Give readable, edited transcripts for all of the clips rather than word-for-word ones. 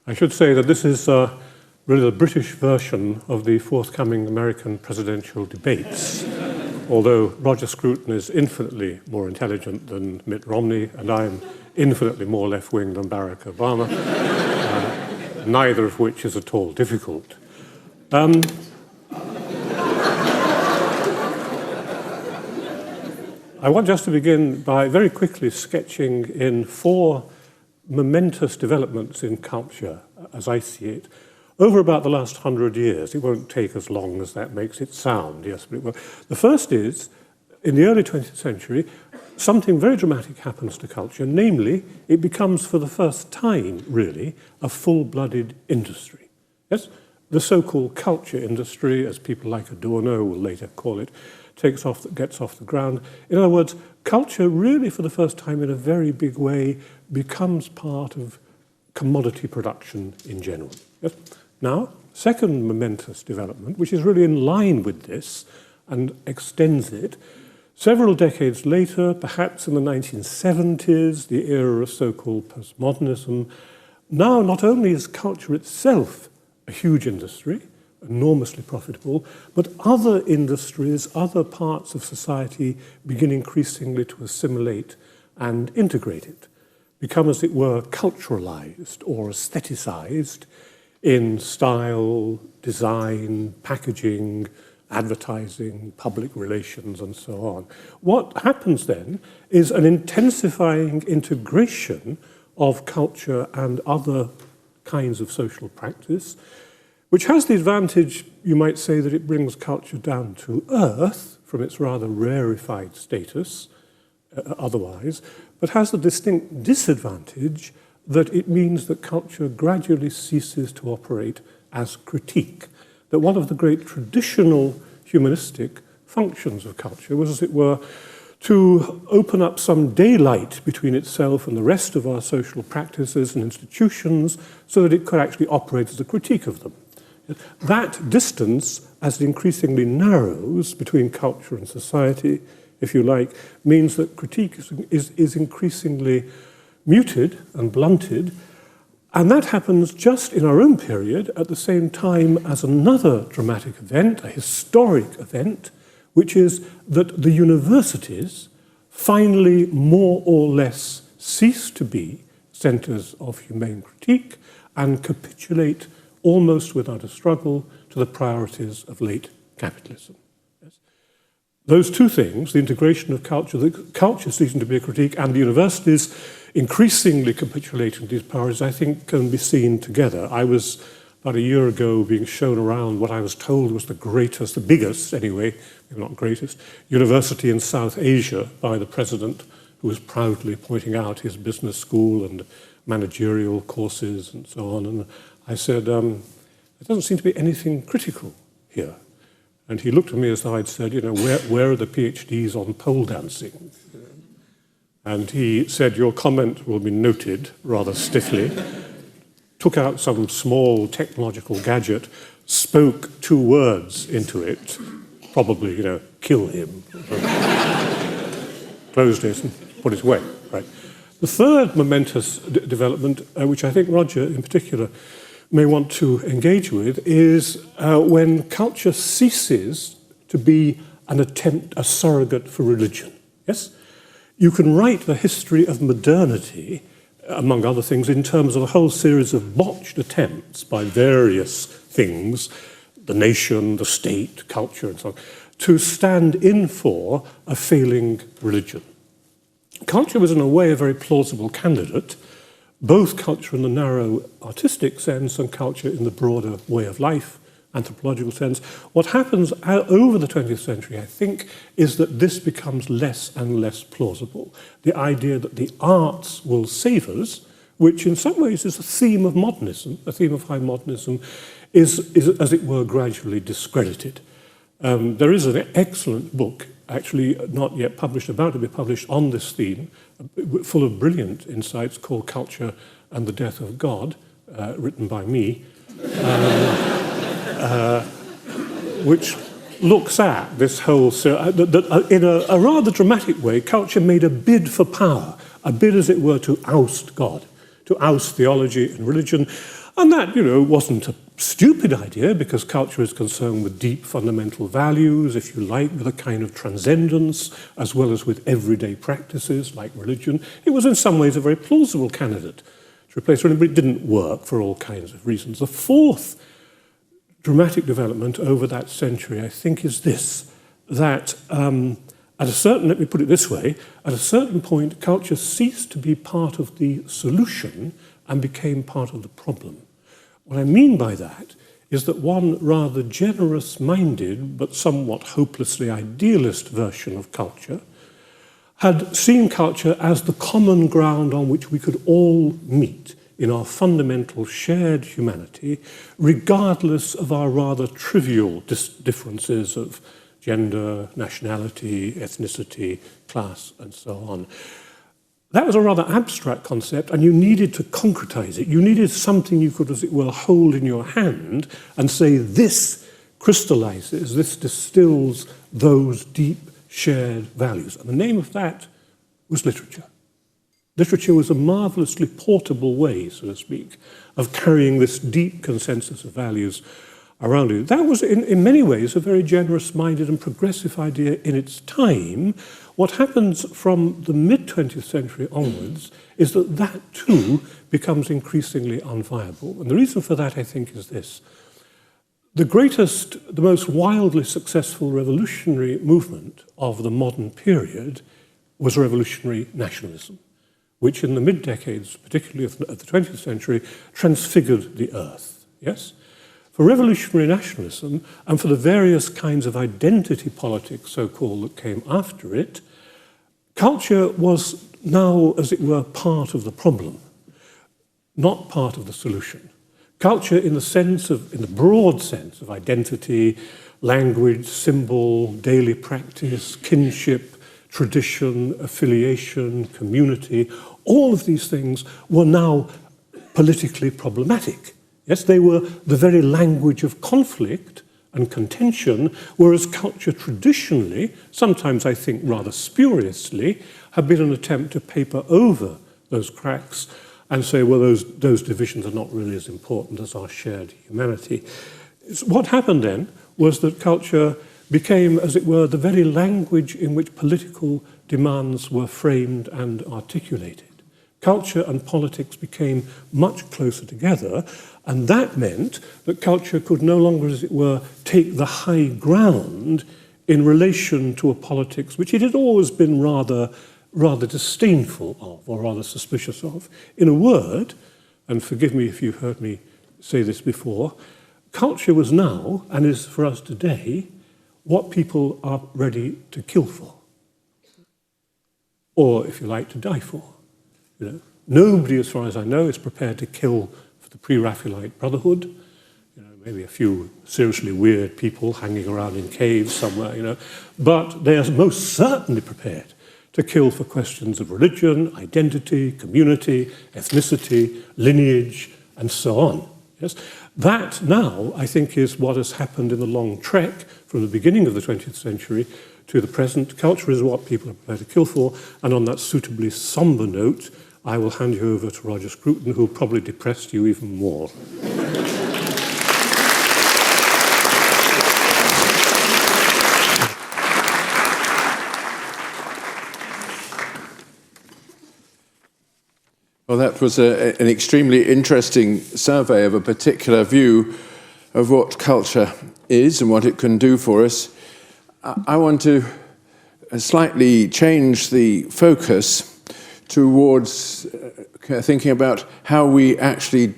I should say that this is really the British version of the forthcoming American presidential debates, although Roger Scruton is infinitely more intelligent than Mitt Romney, and I'm infinitely more left-wing than Barack Obama, neither of which is at all difficult. I want just to begin by very quickly sketching in 4 momentous developments in culture, as I see it, over about the last 100 years. It won't take as long as that makes it sound, yes, but it will. The first is, in the early 20th century, something very dramatic happens to culture, namely, it becomes for the first time, really, a full-blooded industry. Yes? The so-called culture industry, as people like Adorno will later call it, gets off the ground. In other words, culture really, for the first time in a very big way, becomes part of commodity production in general. Yes? Now, second momentous development, which is really in line with this and extends it, several decades later, perhaps in the 1970s, the era of so-called Post-Modernism, now not only is culture itself a huge industry, enormously profitable, but other industries, other parts of society begin increasingly to assimilate and integrate it, become, as it were, culturalized or aestheticized in style, design, packaging, advertising, public relations, and so on. What happens then is an intensifying integration of culture and other kinds of social practice, which has the advantage, you might say, that it brings culture down to earth from its rather rarefied status otherwise, but has the distinct disadvantage that it means that culture gradually ceases to operate as critique. That one of the great traditional humanistic functions of culture was, as it were, to open up some daylight between itself and the rest of our social practices and institutions so that it could actually operate as a critique of them. That distance, as it increasingly narrows between culture and society, if you like, means that critique is increasingly muted and blunted, and that happens just in our own period at the same time as another dramatic event, a historic event, which is that the universities finally more or less cease to be centres of humane critique and capitulate almost without a struggle to the priorities of late capitalism. Yes. Those two things, the integration of culture, the culture ceasing to be a critique, and the universities increasingly capitulating these priorities, I think can be seen together. I was, about a year ago, being shown around what I was told was the greatest, the biggest anyway, maybe not greatest, university in South Asia by the president, who was proudly pointing out his business school and managerial courses and so on. And I said, there doesn't seem to be anything critical here. And he looked at me as though I'd said, where are the PhDs on pole dancing? And he said, your comment will be noted, rather stiffly, took out some small technological gadget, spoke 2 words into it, probably, kill him, closed it and put it away. Right. The third momentous development, which I think Roger in particular may want to engage with, is when culture ceases to be an attempt, a surrogate for religion. Yes? You can write the history of modernity, among other things, in terms of a whole series of botched attempts by various things, the nation, the state, culture, and so on, to stand in for a failing religion. Culture was, in a way, a very plausible candidate, both culture in the narrow artistic sense and culture in the broader way of life, anthropological sense. What happens over the 20th century, I think, is that this becomes less and less plausible. The idea that the arts will save us, which in some ways is a theme of modernism, a theme of high modernism, is as it were, gradually discredited. There is an excellent book, actually not yet published, about to be published on this theme, full of brilliant insights, called Culture and the Death of God, written by me, which looks at this whole... in a rather dramatic way, culture made a bid for power, a bid, as it were, to oust God, to oust theology and religion. And that, wasn't a stupid idea, because culture is concerned with deep fundamental values, if you like, with a kind of transcendence, as well as with everyday practices like religion. It was in some ways a very plausible candidate to replace religion, but it didn't work for all kinds of reasons. The fourth dramatic development over that century, I think, is this, that let me put it this way, at a certain point, culture ceased to be part of the solution and became part of the problem. What I mean by that is that one rather generous-minded but somewhat hopelessly idealist version of culture had seen culture as the common ground on which we could all meet in our fundamental shared humanity, regardless of our rather trivial differences of gender, nationality, ethnicity, class, and so on. That was a rather abstract concept, and you needed to concretize it. You needed something you could, as it were, hold in your hand and say, this crystallizes, this distills those deep shared values. And the name of that was literature. Literature was a marvelously portable way, so to speak, of carrying this deep consensus of values around you. That was, in many ways, a very generous-minded and progressive idea in its time. What happens from the mid-20th century onwards is that that, too, becomes increasingly unviable. And the reason for that, I think, is this. The most wildly successful revolutionary movement of the modern period was revolutionary nationalism, which in the mid-decades, particularly of the 20th century, transfigured the earth, yes? For revolutionary nationalism, and for the various kinds of identity politics, so-called, that came after it, culture was now, as it were, part of the problem, not part of the solution. Culture in the broad sense of identity, language, symbol, daily practice, kinship, tradition, affiliation, community, all of these things were now politically problematic. Yes, they were the very language of conflict and contention, whereas culture traditionally, sometimes I think rather spuriously, had been an attempt to paper over those cracks and say, well, those divisions are not really as important as our shared humanity. What happened then was that culture became, as it were, the very language in which political demands were framed and articulated. Culture and politics became much closer together, and that meant that culture could no longer, as it were, take the high ground in relation to a politics which it had always been rather disdainful of, or rather suspicious of. In a word, and forgive me if you've heard me say this before, culture was now, and is for us today, what people are ready to kill for, or, if you like, to die for. Nobody, as far as I know, is prepared to kill for the pre-Raphaelite Brotherhood. Maybe a few seriously weird people hanging around in caves somewhere, but they are most certainly prepared to kill for questions of religion, identity, community, ethnicity, lineage, and so on. Yes? That now, I think, is what has happened in the long trek from the beginning of the 20th century to the present. Culture is what people are prepared to kill for, and on that suitably somber note, I will hand you over to Roger Scruton, who will probably depress you even more. Well, that was an extremely interesting survey of a particular view of what culture is and what it can do for us. I want to slightly change the focus towards thinking about how we actually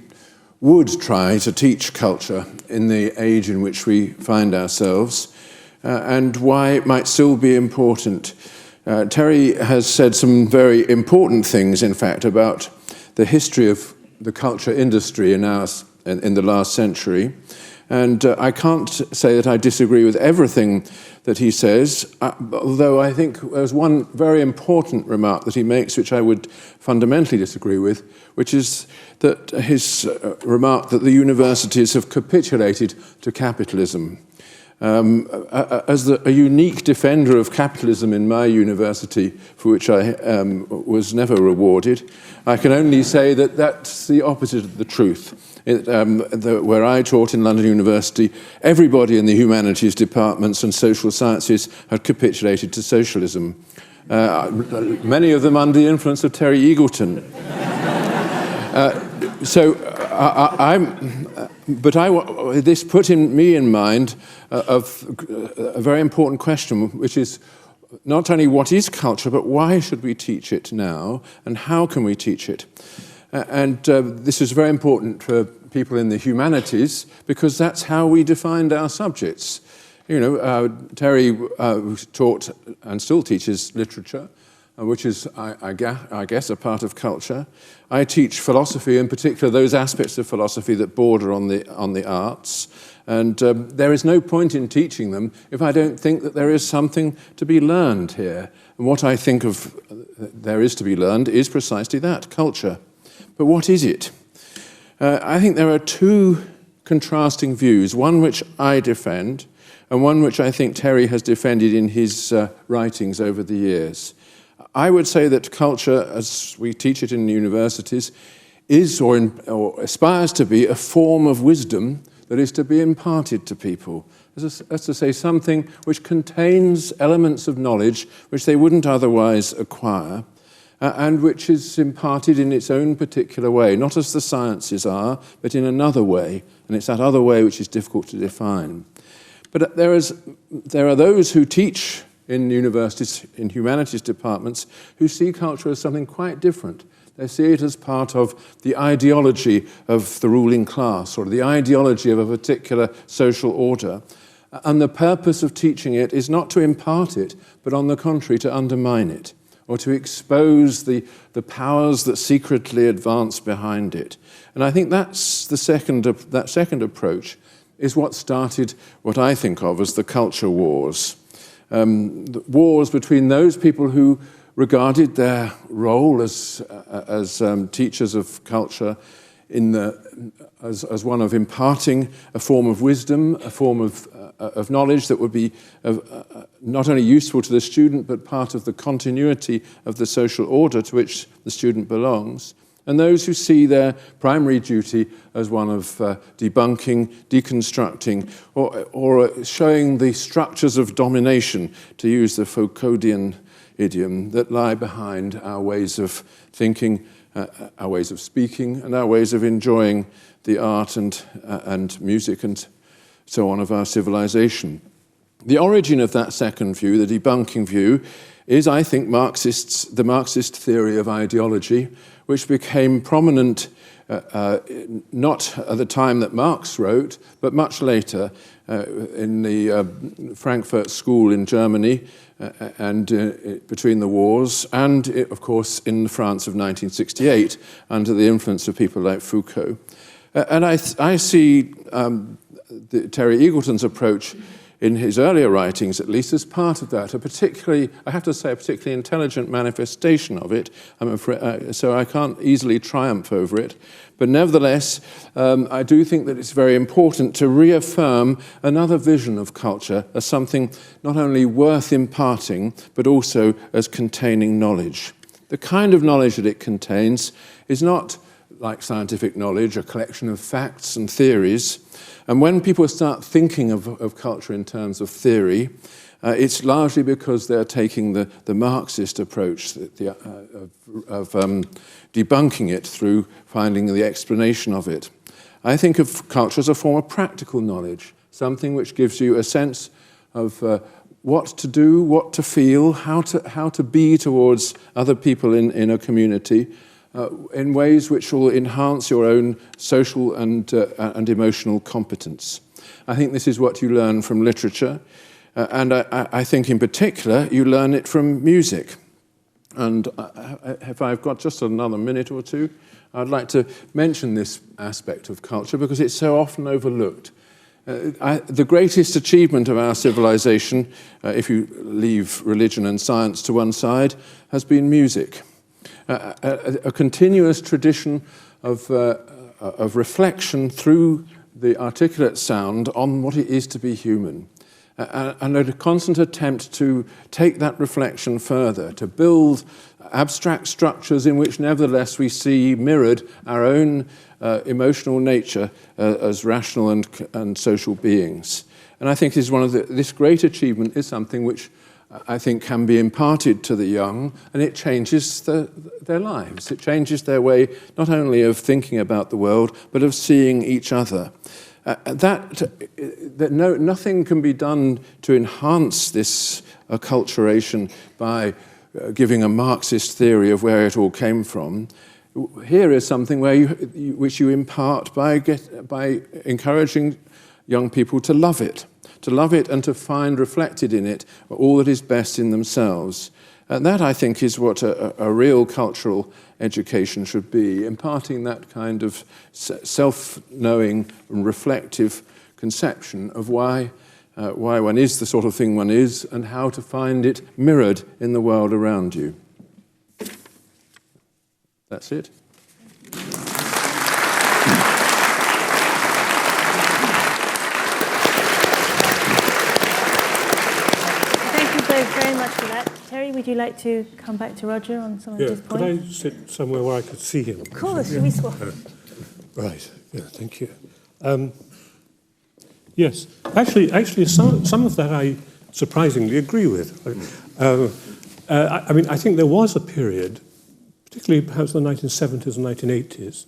would try to teach culture in the age in which we find ourselves, and why it might still be important. Terry has said some very important things, in fact, about the history of the culture industry in the last century. And I can't say that I disagree with everything that he says, although I think there's one very important remark that he makes which I would fundamentally disagree with, which is that his remark that the universities have capitulated to capitalism. As a unique defender of capitalism in my university, for which I was never rewarded, I can only say that that's the opposite of the truth. Where I taught in London University, everybody in the humanities departments and social sciences had capitulated to socialism. Many of them under the influence of Terry Eagleton. This put me in mind of a very important question, which is not only what is culture, but why should we teach it now, and how can we teach it? This is very important for people in the humanities, because that's how we defined our subjects. You know, Terry taught and still teaches literature, which is, I guess, a part of culture. I teach philosophy, in particular those aspects of philosophy that border on the arts. And there is no point in teaching them if I don't think that there is something to be learned here. And what I think of there is to be learned is precisely that, culture. But what is it? I think there are two contrasting views, one which I defend, and one which I think Terry has defended in his writings over the years. I would say that culture, as we teach it in universities, is or aspires to be a form of wisdom that is to be imparted to people. That's to say, something which contains elements of knowledge which they wouldn't otherwise acquire, and which is imparted in its own particular way, not as the sciences are, but in another way. And it's that other way which is difficult to define. But there are those who teach in universities, in humanities departments, who see culture as something quite different. They see it as part of the ideology of the ruling class, or the ideology of a particular social order. And the purpose of teaching it is not to impart it, but on the contrary, to undermine it, or to expose the powers that secretly advance behind it. And I think that's that second approach is what started what I think of as the culture wars. The wars between those people who regarded their role as teachers of culture as one of imparting a form of wisdom, a form of knowledge that would be not only useful to the student, but part of the continuity of the social order to which the student belongs, and those who see their primary duty as one of debunking, deconstructing, or showing the structures of domination, to use the Foucauldian idiom, that lie behind our ways of thinking, our ways of speaking, and our ways of enjoying the art and music and so on of our civilization. The origin of that second view, the debunking view, is, I think, the Marxist theory of ideology, which became prominent not at the time that Marx wrote, but much later in the Frankfurt School in Germany, and between the wars, and of course in France of 1968 under the influence of people like Foucault. And I see Terry Eagleton's approach in his earlier writings, at least, as part of that, I have to say, a particularly intelligent manifestation of it, I'm afraid, so I can't easily triumph over it. But nevertheless, I do think that it's very important to reaffirm another vision of culture as something not only worth imparting, but also as containing knowledge. The kind of knowledge that it contains is not, like scientific knowledge, a collection of facts and theories. And when people start thinking of culture in terms of theory, it's largely because they're taking the Marxist approach of debunking it through finding the explanation of it. I think of culture as a form of practical knowledge, something which gives you a sense of what to do, what to feel, how to be towards other people in a community, in ways which will enhance your own social and emotional competence. I think this is what you learn from literature, and I think in particular you learn it from music. And if I've got just another minute or two, I'd like to mention this aspect of culture because it's so often overlooked. The greatest achievement of our civilization, if you leave religion and science to one side, has been music. A continuous tradition of reflection through the articulate sound on what it is to be human. and a constant attempt to take that reflection further, to build abstract structures in which nevertheless we see mirrored our own emotional nature as rational and social beings. And I think this great achievement is something which I think can be imparted to the young, and it changes their lives. It changes their way not only of thinking about the world, but of seeing each other. Nothing can be done to enhance this acculturation by giving a Marxist theory of where it all came from. Here is something which you impart by encouraging young people to love it and to find reflected in it all that is best in themselves. And that, I think, is what a real cultural education should be, imparting that kind of self-knowing and reflective conception of why one is the sort of thing one is and how to find it mirrored in the world around you. That's it. Very much for that. Terry, would you like to come back to Roger on some of his points? Could I sit somewhere where I could see him? Of course, should we swap? Right, yeah, thank you. Yes, actually, some of that I surprisingly agree with. I mean, I think there was a period, particularly perhaps the 1970s and 1980s,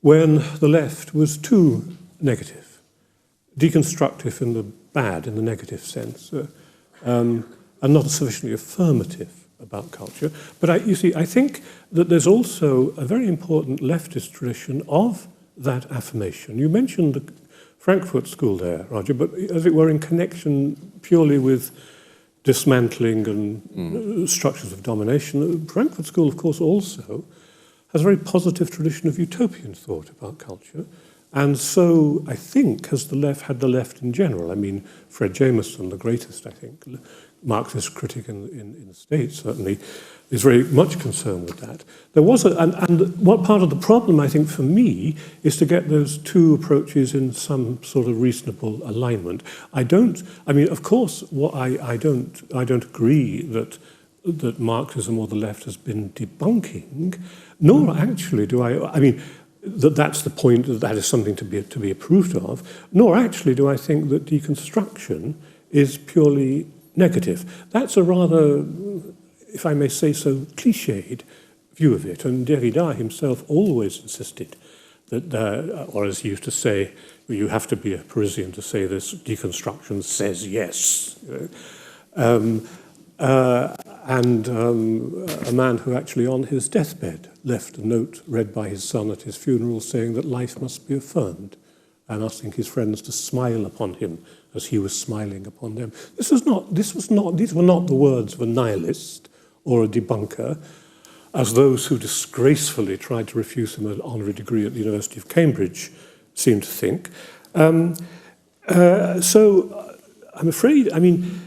when the left was too negative, deconstructive in the bad, in the negative sense. And not sufficiently affirmative about culture. But I think that there's also a very important leftist tradition of that affirmation. You mentioned the Frankfurt School there, Roger, but as it were in connection purely with dismantling and structures of domination. The Frankfurt School, of course, also has a very positive tradition of utopian thought about culture. And so, I think, had the left in general. I mean, Fred Jameson, the greatest, I think, Marxist critic in the States, certainly, is very much concerned with that. There was and what part of the problem, I think, for me, is to get those two approaches in some sort of reasonable alignment. I mean, of course, I don't agree that Marxism or the left has been debunking, nor actually do I mean, that's the point, that is something to be approved of, nor actually do I think that deconstruction is purely negative. That's a rather, if I may say so, cliched view of it. And Derrida himself always insisted that, or as he used to say, you have to be a Parisian to say this, deconstruction says yes. A man who actually on his deathbed left a note read by his son at his funeral saying that life must be affirmed and asking his friends to smile upon him as he was smiling upon them. These were not the words of a nihilist or a debunker, as those who disgracefully tried to refuse him an honorary degree at the University of Cambridge seem to think. So I'm afraid, I mean,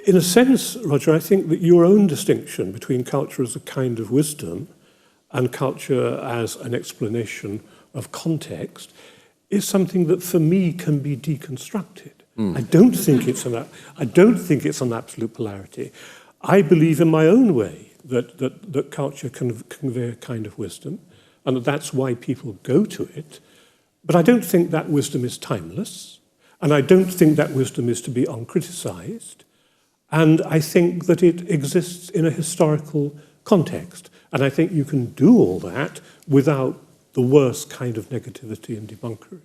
in a sense, Roger, I think that your own distinction between culture as a kind of wisdom and culture as an explanation of context is something that, for me, can be deconstructed. I don't think it's an absolute polarity. I believe, in my own way, that culture can convey a kind of wisdom, and that's why people go to it. But I don't think that wisdom is timeless, and I don't think that wisdom is to be uncriticized. And I think that it exists in a historical context. And I think you can do all that without the worst kind of negativity and debunkery.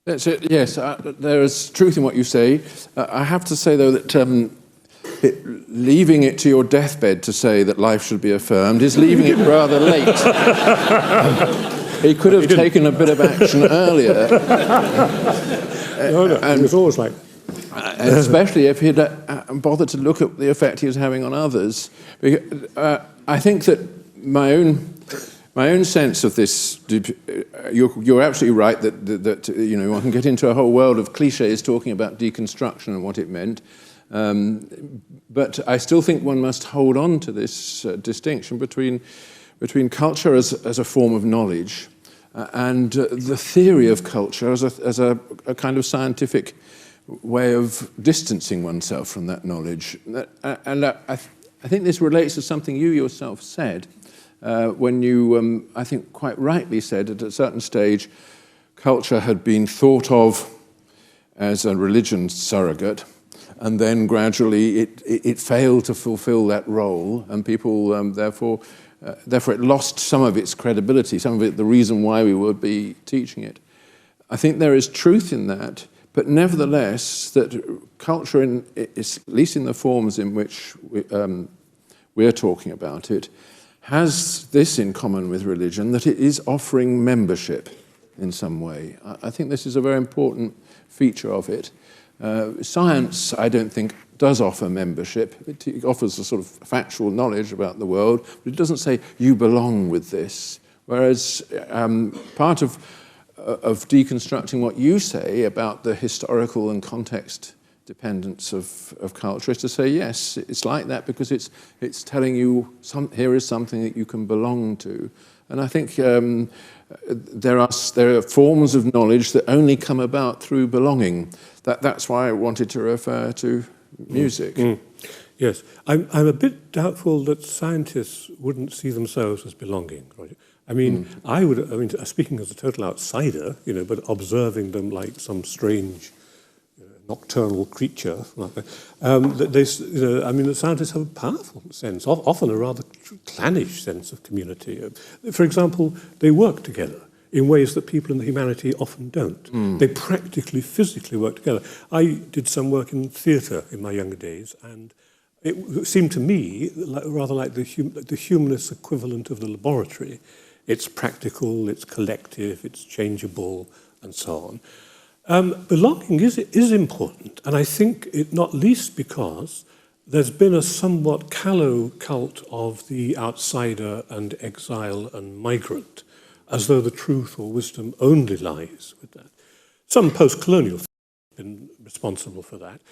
That's it, yes. There is truth in what you say. I have to say, though, that leaving it to your deathbed to say that life should be affirmed is leaving it rather late. He could have taken a bit of action earlier. No, it was always like... especially if he'd bothered to look at the effect he was having on others. I think that my own sense of this, you're absolutely right that you know, one can get into a whole world of cliches talking about deconstruction and what it meant. But I still think one must hold on to this distinction between culture as a form of knowledge and the theory of culture as a kind of scientific way of distancing oneself from that knowledge. And I think this relates to something you yourself said when you, I think quite rightly said, at a certain stage, culture had been thought of as a religion surrogate, and then gradually it failed to fulfill that role, and people therefore it lost some of its credibility, some of it the reason why we would be teaching it. I think there is truth in that, but nevertheless, that culture, at least in the forms in which we're talking about it, has this in common with religion, that it is offering membership in some way. I think this is a very important feature of it. Science, I don't think, does offer membership. It offers a sort of factual knowledge about the world, but it doesn't say you belong with this. Whereas part of deconstructing what you say about the historical and context dependence of culture is to say, yes, it's like that because it's telling you here is something that you can belong to. And I think there are forms of knowledge that only come about through belonging. That's why I wanted to refer to music. Yes, I'm a bit doubtful that scientists wouldn't see themselves as belonging, Roger. I mean, speaking as a total outsider, but observing them like some strange nocturnal creature, like that, the scientists have a powerful sense, often a rather clannish sense of community. For example, they work together in ways that people in the humanity often don't. They practically, physically work together. I did some work in theatre in my younger days, and it seemed to me rather like the humanist equivalent of the laboratory. It's practical, it's collective, it's changeable, and so on. Belonging is important, and I think it not least because there's been a somewhat callow cult of the outsider and exile and migrant, as though the truth or wisdom only lies with that. Some post-colonial have been responsible for that.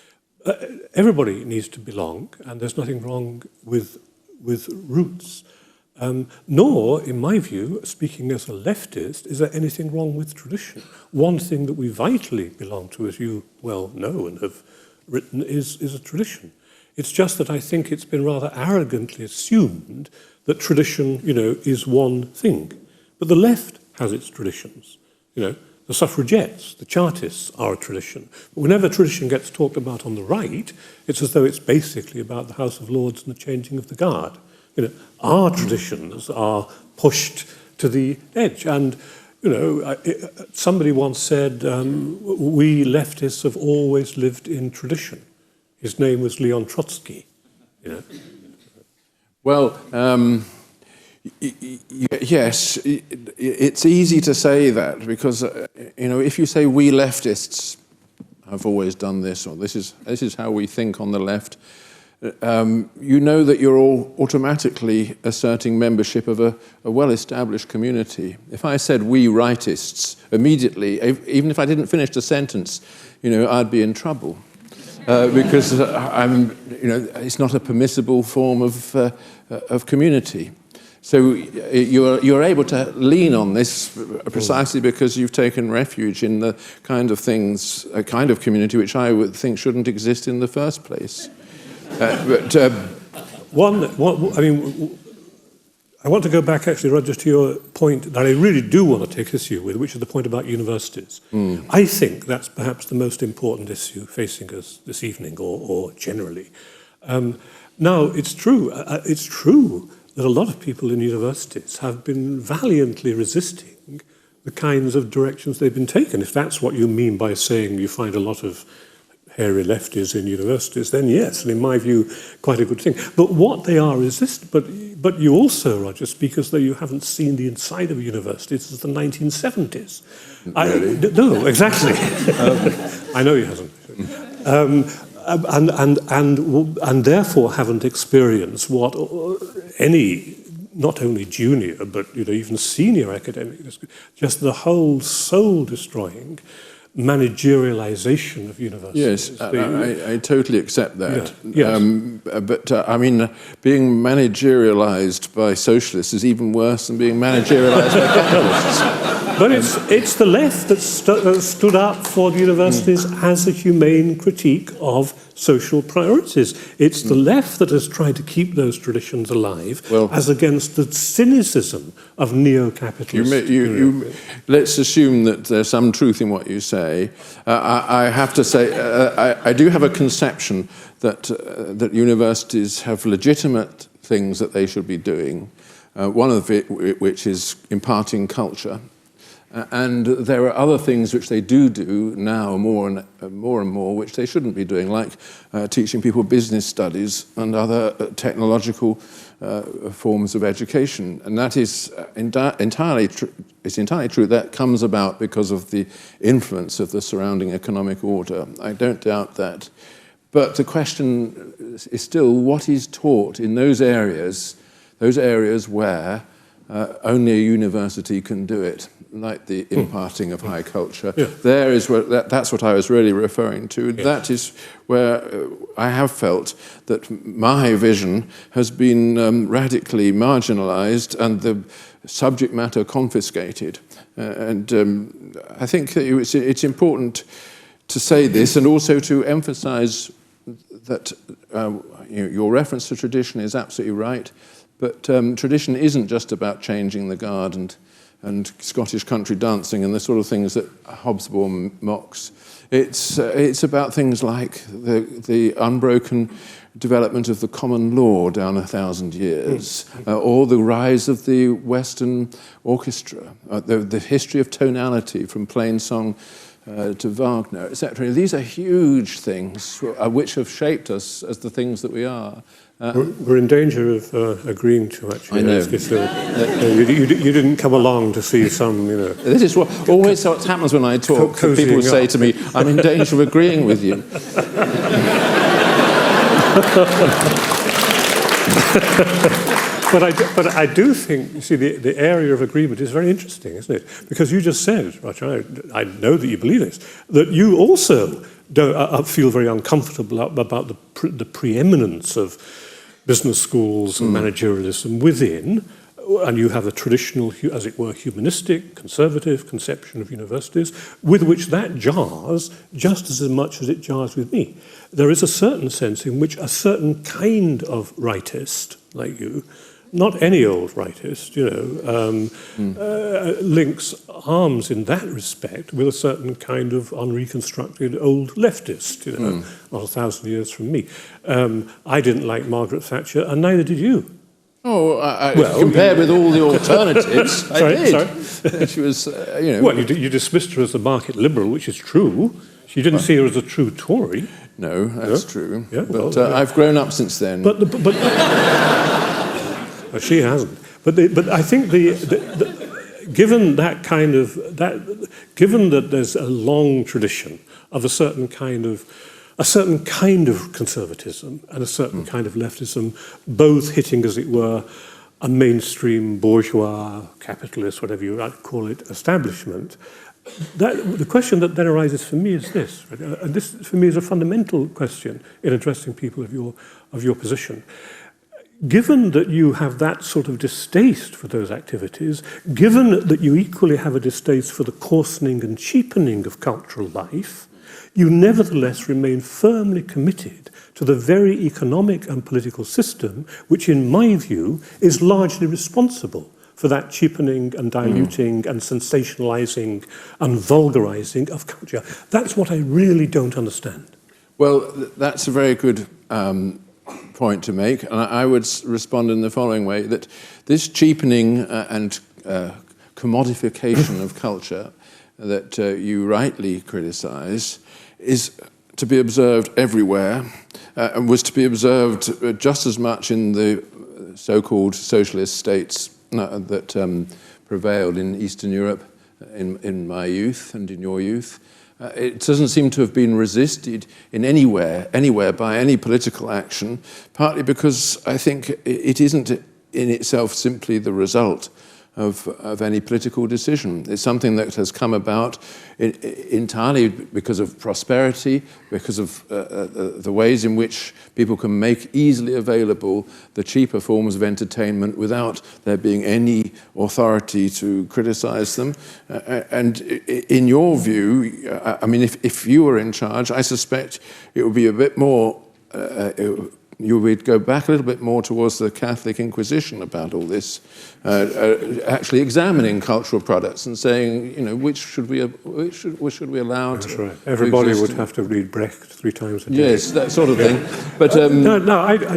Everybody needs to belong, and there's nothing wrong with roots. Nor, in my view, speaking as a leftist, is there anything wrong with tradition. One thing that we vitally belong to, as you well know and have written, is a tradition. It's just that I think it's been rather arrogantly assumed that tradition, is one thing. But the left has its traditions. The suffragettes, the Chartists are a tradition. But whenever tradition gets talked about on the right, it's as though it's basically about the House of Lords and the changing of the guard. Our traditions are pushed to the edge. And, somebody once said, we leftists have always lived in tradition. His name was Leon Trotsky. Well, yes, it's easy to say that because, if you say we leftists have always done this, or this is how we think on the left, you know that you're all automatically asserting membership of a well-established community. If I said we rightists immediately, even if I didn't finish the sentence, I'd be in trouble because it's not a permissible form of community. So you're able to lean on this precisely because you've taken refuge in the kind of things, a kind of community which I would think shouldn't exist in the first place. I want to go back, actually, Roger, to your point that I really do want to take issue with, which is the point about universities. I think that's perhaps the most important issue facing us this evening, or generally. Now, it's true that a lot of people in universities have been valiantly resisting the kinds of directions they've been taken. If that's what you mean by saying you find a lot of hairy lefties in universities, then yes, and in my view, quite a good thing. But what they are resisting, but you also, Roger, speak as though you haven't seen the inside of a university since the 1970s. Really? No, exactly. I know you haven't. And therefore haven't experienced what any, not only junior, but even senior academic, just the whole soul-destroying managerialization of universities. Yes, I totally accept that. Yeah, yes. But being managerialized by socialists is even worse than being managerialized by capitalists. But it's the left that stood up for the universities as a humane critique of social priorities. It's the left that has tried to keep those traditions alive, as against the cynicism of neo-capitalists. Let's assume that there's some truth in what you say. I have to say, I do have a conception that universities have legitimate things that they should be doing. One of it, which is imparting culture. And there are other things which they do now more and more, which they shouldn't be doing, like teaching people business studies and other technological forms of education. And that is entirely true. That comes about because of the influence of the surrounding economic order. I don't doubt that. But the question is still, what is taught in those areas where only a university can do it, like the imparting of high culture. Yeah. That's what I was really referring to. Yeah. That is where I have felt that my vision has been radically marginalized and the subject matter confiscated. I think it's important to say this and also to emphasize that your reference to tradition is absolutely right. But tradition isn't just about changing the guard and Scottish country dancing and the sort of things that Hobsbawm mocks. It's about things like the unbroken development of the common law down 1,000 years, or the rise of the Western orchestra, the history of tonality from plain song to Wagner, etc. These are huge things which have shaped us as the things that we are. We're in danger of agreeing to actually. I know. You didn't come along to see some, This is what happens when I talk. People say to me, "I'm in danger of agreeing with you." But I do think, you see, the area of agreement is very interesting, isn't it? Because you just said, Roger, I know that you believe this, that you also feel very uncomfortable about the preeminence of business schools and managerialism within, and you have a traditional, as it were, humanistic, conservative conception of universities, with which that jars just as much as it jars with me. There is a certain sense in which a certain kind of rightist, like you, not any old rightist, links arms in that respect with a certain kind of unreconstructed old leftist, not 1,000 years from me. I didn't like Margaret Thatcher, and neither did you. Oh, compared with all the alternatives, I did. Sorry. She was, Well, you dismissed her as a market liberal, which is true. You didn't see her as a true Tory. No, that's true. Yeah, but I've grown up since then. But she hasn't. But I think given that there's a long tradition of a certain kind of conservatism and a certain kind of leftism, both hitting, as it were, a mainstream bourgeois, capitalist, whatever you like to call it, establishment. The question that then arises for me is this, right? And this for me is a fundamental question in addressing people of your position. Given that you have that sort of distaste for those activities, given that you equally have a distaste for the coarsening and cheapening of cultural life, you nevertheless remain firmly committed to the very economic and political system which, in my view, is largely responsible for that cheapening and diluting and sensationalizing and vulgarizing of culture. That's what I really don't understand. Well, that's a very good point to make, and I would respond in the following way, that this cheapening and commodification of culture that you rightly criticize is to be observed everywhere, and was to be observed just as much in the so-called socialist states that prevailed in Eastern Europe in my youth and in your youth. It doesn't seem to have been resisted in anywhere by any political action, partly because I think it isn't in itself simply the result of any political decision. It's something that has come about entirely because of prosperity, because of the ways in which people can make easily available the cheaper forms of entertainment without there being any authority to criticize them. And in your view, I mean, if you were in charge, I suspect it would be a bit more you would go back a little bit more towards the Catholic Inquisition about all this, actually examining cultural products and saying, you know, which should we allow That's to right. Everybody exist. would have to read Brecht 3 times a day. Yes, that sort of thing. But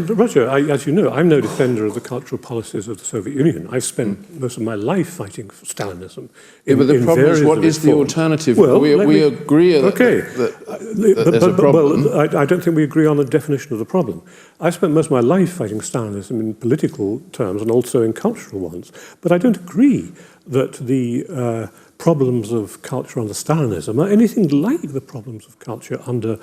Roger, as you know, I'm no defender of the cultural policies of the Soviet Union. I spent most of my life fighting for Stalinism. But the problem is, what is the alternative? Well, we agree that there's a problem. Well, I don't think we agree on the definition of the problem. I spent most of my life fighting Stalinism in political terms and also in cultural ones, but I don't agree that the problems of culture under Stalinism are anything like the problems of culture under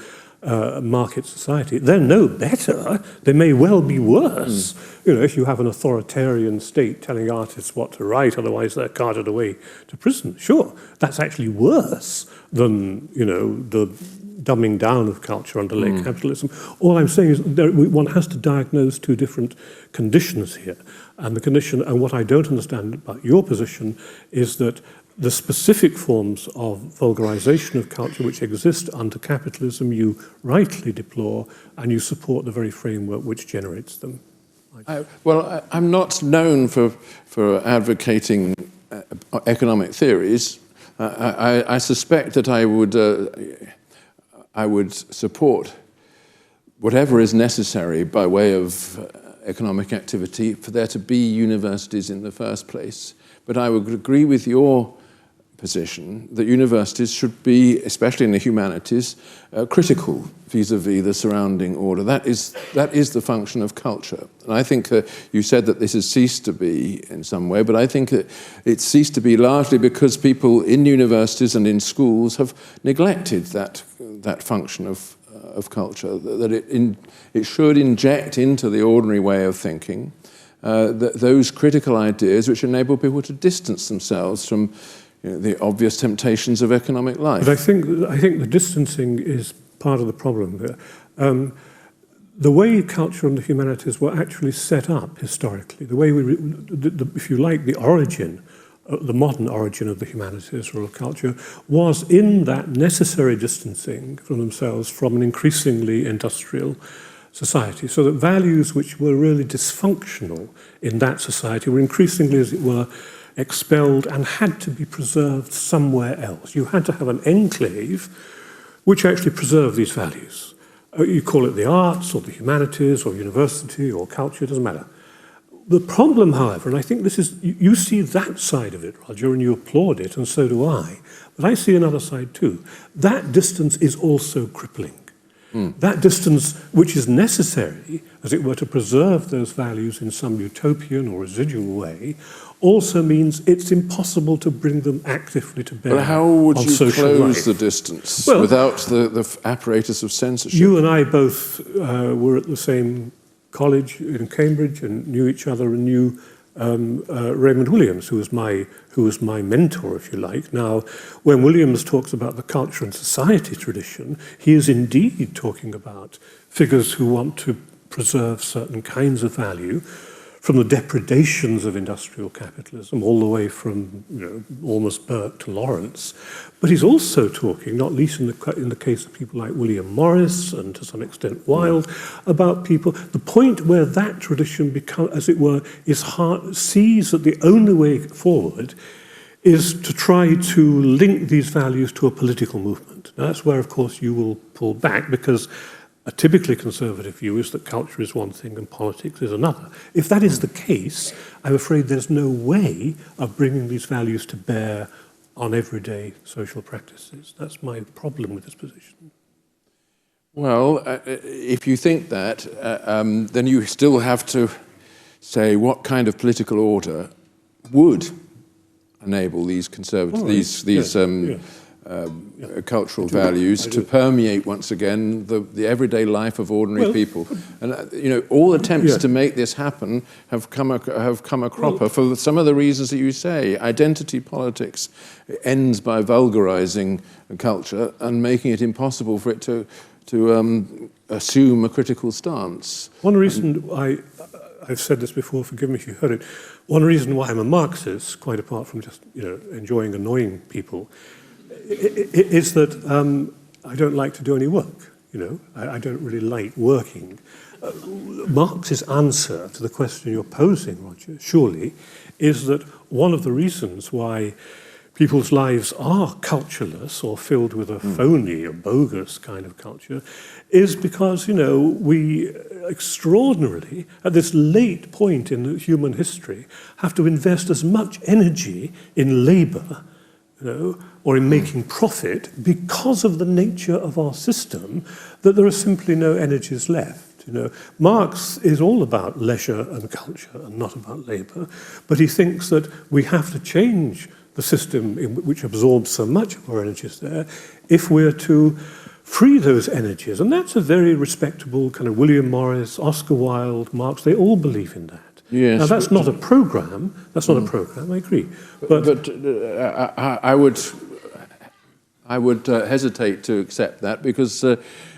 market society. They're no better. They may well be worse. You know, if you have an authoritarian state telling artists what to write, otherwise they're carted away to prison. Sure, that's actually worse than, you know, the dumbing down of culture under late capitalism. All I'm saying is one has to diagnose 2 different conditions here. And the condition, and what I don't understand about your position, is that the specific forms of vulgarization of culture which exist under capitalism you rightly deplore, and you support the very framework which generates them. I'm not known for advocating economic theories. I suspect that I would support whatever is necessary by way of economic activity for there to be universities in the first place. But I would agree with your position that universities should be, especially in the humanities, critical vis-à-vis the surrounding order. That is the function of culture. And I think you said that this has ceased to be in some way, but I think that it's ceased to be largely because people in universities and in schools have neglected that function of culture, that it should inject into the ordinary way of thinking those critical ideas which enable people to distance themselves from, you know, the obvious temptations of economic life. But I think the distancing is part of the problem here. The way culture and the humanities were actually set up historically, the way if you like, the origin, the modern origin of the humanities or of culture, was in that necessary distancing from themselves from an increasingly industrial society, so that values which were really dysfunctional in that society were increasingly, as it were, expelled and had to be preserved somewhere else. You had to have an enclave which actually preserved these values. You call it the arts or the humanities or university or culture, it doesn't matter. The problem, however, and I think this is, you see that side of it, Roger, and you applaud it, and so do I, but I see another side too. That distance is also crippling. That distance, which is necessary, as it were, to preserve those values in some utopian or residual way, also means it's impossible to bring them actively to bear. But how would on you social close life. The distance Well, without the apparatus of censorship? You and I both were at the same college in Cambridge and knew each other and knew Raymond Williams, who was my mentor, if you like. Now, when Williams talks about the culture and society tradition, he is indeed talking about figures who want to preserve certain kinds of value from the depredations of industrial capitalism, all the way from, you know, almost Burke to Lawrence. But he's also talking, not least in the case of people like William Morris and to some extent Wilde, about people, the point where that tradition as it were, sees that the only way forward is to try to link these values to a political movement. Now, that's where, of course, you will pull back, because a typically conservative view is that culture is one thing and politics is another. If that is the case, I'm afraid there's no way of bringing these values to bear on everyday social practices. That's my problem with this position. Well, if you think that, then you still have to say what kind of political order would enable these conservative, cultural values to permeate once again the everyday life of ordinary people. And all attempts to make this happen have come a cropper for some of the reasons that you say. Identity politics ends by vulgarizing culture and making it impossible for it to assume a critical stance. One reason I've said this before, forgive me if you heard it, one reason why I'm a Marxist, quite apart from just enjoying annoying people, is that I don't like to do any work. I don't really like working. Marx's answer to the question you're posing, Roger, surely, is that one of the reasons why people's lives are cultureless or filled with a phony or bogus kind of culture is because, we extraordinarily, at this late point in human history, have to invest as much energy in labor, or in making profit because of the nature of our system, that there are simply no energies left. Marx is all about leisure and culture and not about labor, but he thinks that we have to change the system which absorbs so much of our energies there if we're to free those energies. And that's a very respectable kind of William Morris, Oscar Wilde, Marx, they all believe in that. Yes, now, that's not a program. That's not a program, I agree. But I would hesitate to accept that because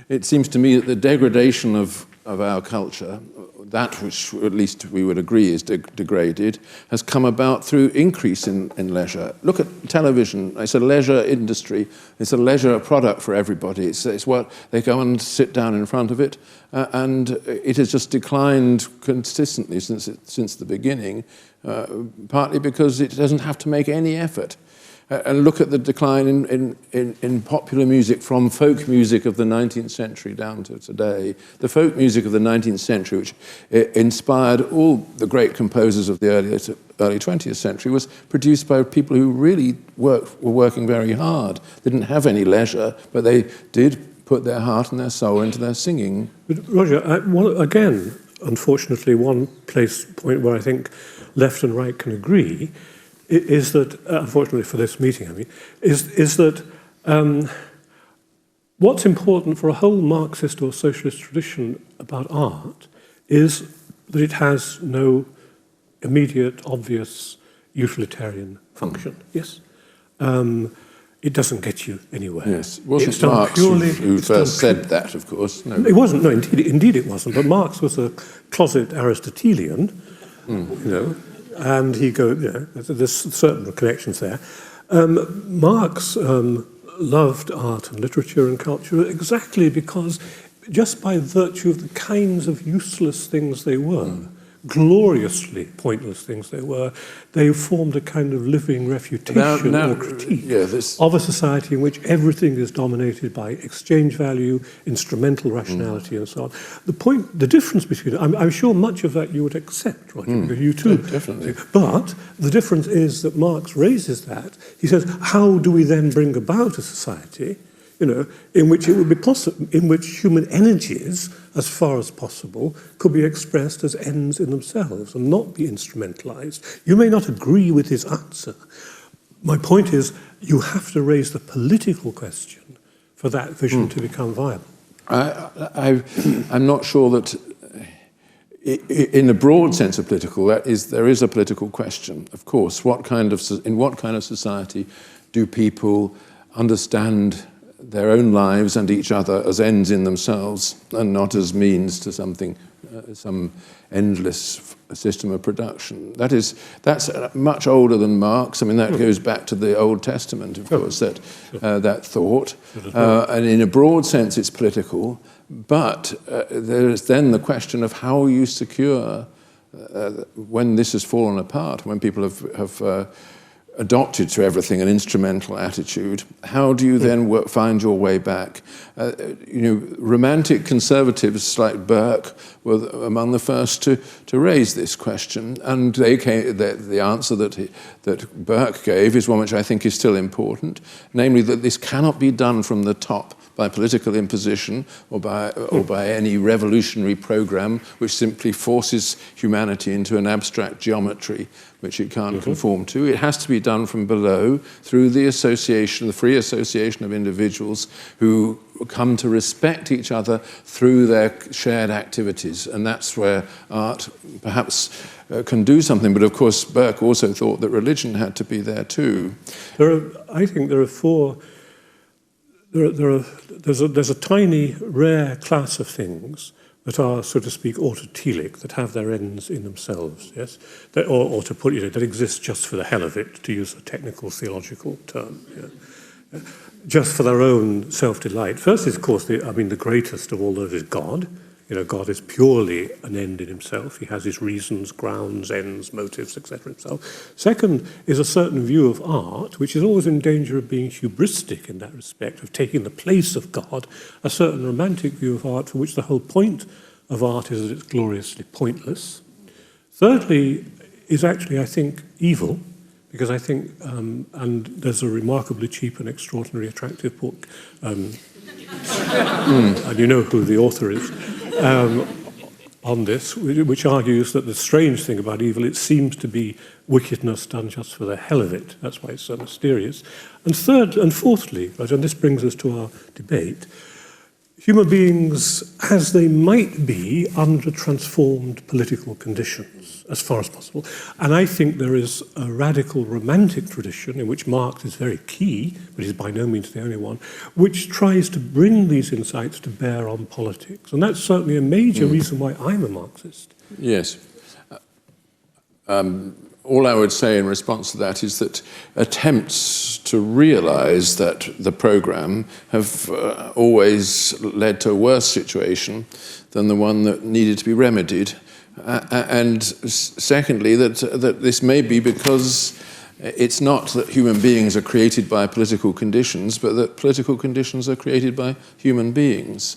it seems to me that the degradation of our culture, that which at least we would agree is degraded, has come about through increase in leisure. Look at television. It's a leisure industry. It's a leisure product for everybody. It's what they go and sit down in front of it, and it has just declined consistently since the beginning, partly because it doesn't have to make any effort. And look at the decline in popular music from folk music of the 19th century down to today. The folk music of the 19th century, which inspired all the great composers of the early 20th century, was produced by people who really were working very hard, didn't have any leisure, but they did put their heart and their soul into their singing. But Roger, again, unfortunately, one point where I think left and right can agree is that, unfortunately for this meeting, is that what's important for a whole Marxist or socialist tradition about art is that it has no immediate, obvious, utilitarian function. Yes? It doesn't get you anywhere. Yes, it wasn't Marx who first said that, of course. No. It wasn't, no, indeed it wasn't. But Marx was a closet Aristotelian, and there's certain connections there. Marx loved art and literature and culture exactly because, just by virtue of the kinds of useless things they were, gloriously pointless things they formed a kind of living refutation or critique of a society in which everything is dominated by exchange value, instrumental rationality, and so on. The difference between, I'm sure much of that you would accept, Roger, because you too. Yeah, definitely. But the difference is that Marx raises that. He says, how do we then bring about a society in which it would be possible, in which human energies, as far as possible, could be expressed as ends in themselves and not be instrumentalized. You may not agree with his answer. My point is, you have to raise the political question for that vision to become viable. I'm not sure that, in the broad sense of political, there is a political question. Of course, in what kind of society do people understand their own lives and each other as ends in themselves and not as means to something, some endless system of production. That's much older than Marx. I mean, that goes back to the Old Testament, of course, that thought. And in a broad sense, it's political. But there is then the question of how you secure, when this has fallen apart, when people have adopted to everything an instrumental attitude, how do you then find your way back? Romantic conservatives like Burke were among the first to raise this question, and the answer that Burke gave is one which I think is still important, namely that this cannot be done from the top by political imposition or by any revolutionary program which simply forces humanity into an abstract geometry which it can't conform to. It has to be done from below through the association, the free association of individuals who come to respect each other through their shared activities. And that's where art perhaps can do something. But of course, Burke also thought that religion had to be there too. I think there are four. There's a tiny, rare class of things that are, so to speak, autotelic, that have their ends in themselves, yes? Or to put it, that exist just for the hell of it, to use a technical theological term, yeah? Just for their own self-delight. First is, of course, the greatest of all those is God. You know, God is purely an end in himself. He has his reasons, grounds, ends, motives, etc. himself. Second is a certain view of art, which is always in danger of being hubristic in that respect, of taking the place of God, a certain romantic view of art for which the whole point of art is that it's gloriously pointless. Thirdly is actually, I think, evil, because I think, and there's a remarkably cheap and extraordinarily attractive book, and you know who the author is, on this, which argues that the strange thing about evil, it seems to be wickedness done just for the hell of it. That's why it's so mysterious. And third and fourthly, and this brings us to our debate, human beings, as they might be under transformed political conditions, as far as possible. And I think there is a radical romantic tradition in which Marx is very key, but he's by no means the only one, which tries to bring these insights to bear on politics. And that's certainly a major reason why I'm a Marxist. Yes. All I would say in response to that is that attempts to realize that the program have always led to a worse situation than the one that needed to be remedied. And secondly, that this may be because it's not that human beings are created by political conditions, but that political conditions are created by human beings.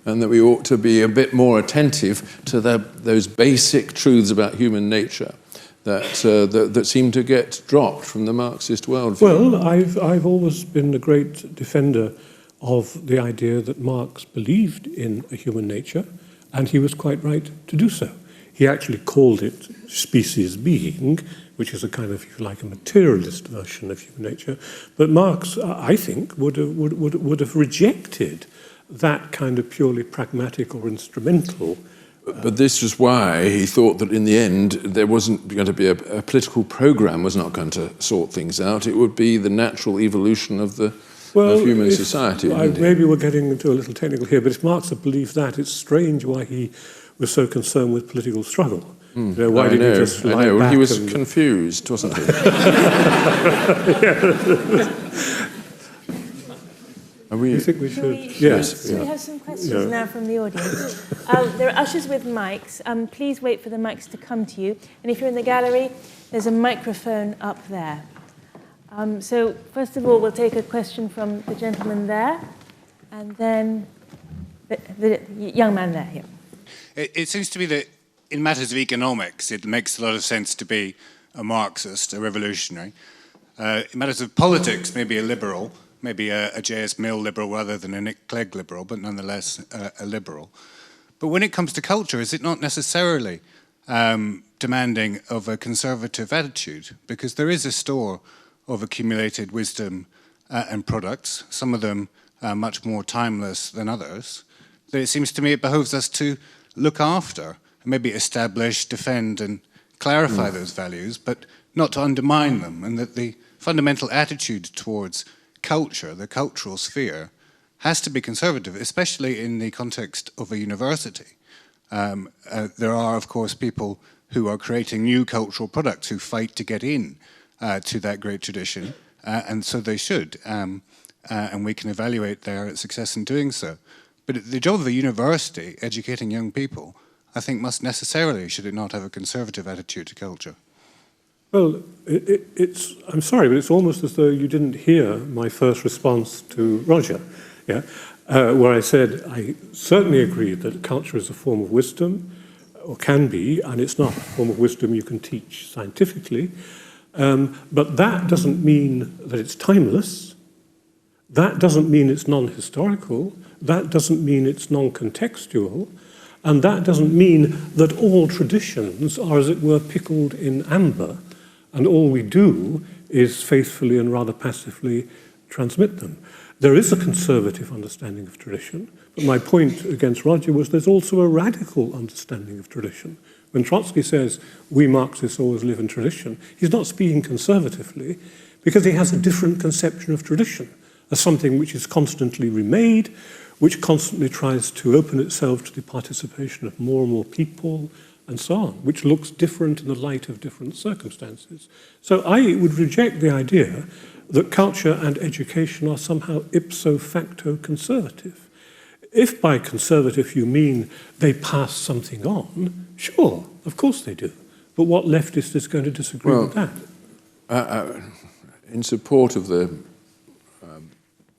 And that we ought to be a bit more attentive to those basic truths about human nature that seem to get dropped from the Marxist worldview. Well, I've always been a great defender of the idea that Marx believed in a human nature, and he was quite right to do so. He actually called it species being, which is a kind of, if you like, a materialist version of human nature. But Marx, I think, would have rejected that kind of purely pragmatic or instrumental. But this was why he thought that in the end there wasn't going to be a political program was not going to sort things out. It would be the natural evolution of human society. Maybe we're getting into a little technical here, but if Marx had believed that, it's strange why he was so concerned with political struggle. Why did he just lie back? He was confused, wasn't he? You think we should? Yes. We have some questions now from the audience. There are ushers with mics. Please wait for the mics to come to you. And if you're in the gallery, there's a microphone up there. So first of all, we'll take a question from the gentleman there, and then the young man there. Yeah. It seems to me that in matters of economics, it makes a lot of sense to be a Marxist, a revolutionary. In matters of politics, maybe a liberal. Maybe a J.S. Mill liberal rather than a Nick Clegg liberal, but nonetheless a liberal. But when it comes to culture, is it not necessarily demanding of a conservative attitude? Because there is a store of accumulated wisdom and products, some of them much more timeless than others, that it seems to me it behoves us to look after, and maybe establish, defend and clarify those values, but not to undermine them, and that the fundamental attitude towards culture, the cultural sphere, has to be conservative, especially in the context of a university. There are, of course, people who are creating new cultural products who fight to get in to that great tradition, and so they should, and we can evaluate their success in doing so. But the job of a university, educating young people, I think must necessarily, should it not, have a conservative attitude to culture? Well, I'm sorry, but it's almost as though you didn't hear my first response to Roger, where I said I certainly agree that culture is a form of wisdom, or can be, and it's not a form of wisdom you can teach scientifically. But that doesn't mean that it's timeless. That doesn't mean it's non-historical, that doesn't mean it's non-contextual, and that doesn't mean that all traditions are, as it were, pickled in amber, and all we do is faithfully and rather passively transmit them. There is a conservative understanding of tradition, but my point against Roger was there's also a radical understanding of tradition. When Trotsky says, we Marxists always live in tradition, he's not speaking conservatively, because he has a different conception of tradition as something which is constantly remade, which constantly tries to open itself to the participation of more and more people, and so on, which looks different in the light of different circumstances. So I would reject the idea that culture and education are somehow ipso facto conservative. If by conservative you mean they pass something on, sure, of course they do. But what leftist is going to disagree with that? In support of the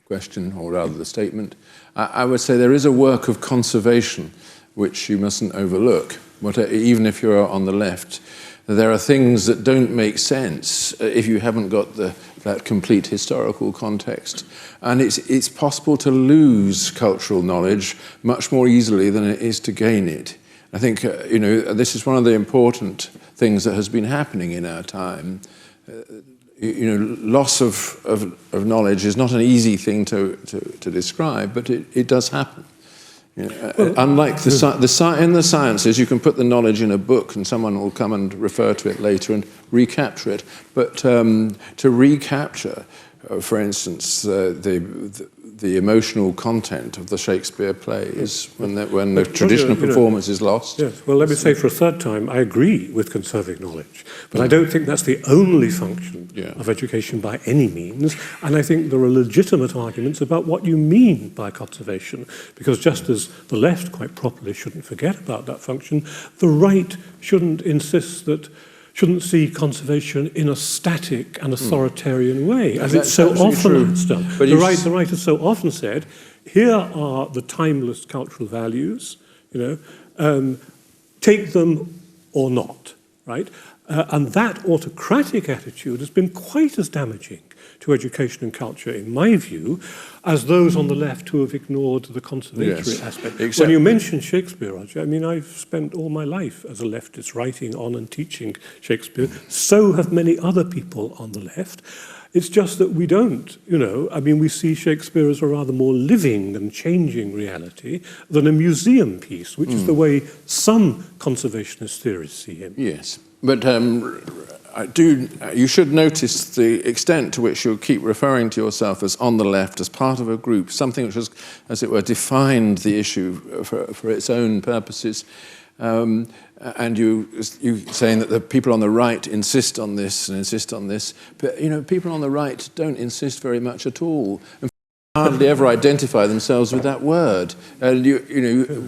question, or rather the statement, I would say there is a work of conservation which you mustn't overlook. Even if you're on the left, there are things that don't make sense if you haven't got that complete historical context. And it's possible to lose cultural knowledge much more easily than it is to gain it. I think, this is one of the important things that has been happening in our time. Loss of knowledge is not an easy thing to describe, but it does happen. Unlike in the sciences, you can put the knowledge in a book and someone will come and refer to it later and recapture it. But to recapture, for instance, the emotional content of the Shakespeare plays when the traditional performance is lost. Yes, well, let me say for a third time, I agree with conserving knowledge, but I don't think that's the only function of education by any means, and I think there are legitimate arguments about what you mean by conservation, because just as the left quite properly shouldn't forget about that function, the right shouldn't see conservation in a static and authoritarian way, as it so often has done. But the right has so often said, here are the timeless cultural values, take them or not, right? And that autocratic attitude has been quite as damaging to education and culture, in my view, as those on the left who have ignored the conservatory aspect. Exactly. When you mention Shakespeare, Roger, I mean, I've spent all my life as a leftist writing on and teaching Shakespeare. So have many other people on the left. It's just that we don't, we see Shakespeare as a rather more living and changing reality than a museum piece, which is the way some conservationist theorists see him. Yes, but you should notice the extent to which you keep referring to yourself as on the left, as part of a group, something which has, as it were, defined the issue for its own purposes. And you saying that the people on the right insist on this and insist on this, but people on the right don't insist very much at all. And hardly ever identify themselves with that word. And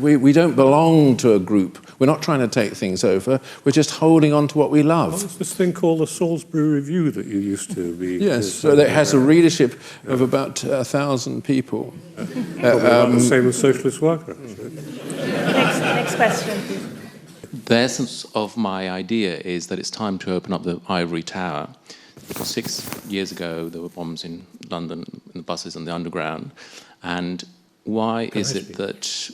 we don't belong to a group. We're not trying to take things over. We're just holding on to what we love. Well, it's this thing called the Salisbury Review that you used to be. Yes, so it has a readership of about 1,000 people. About the same as Socialist Worker. Next question, please. The essence of my idea is that it's time to open up the ivory tower. 6 years ago, there were bombs in London, in the buses and the underground. And why is it that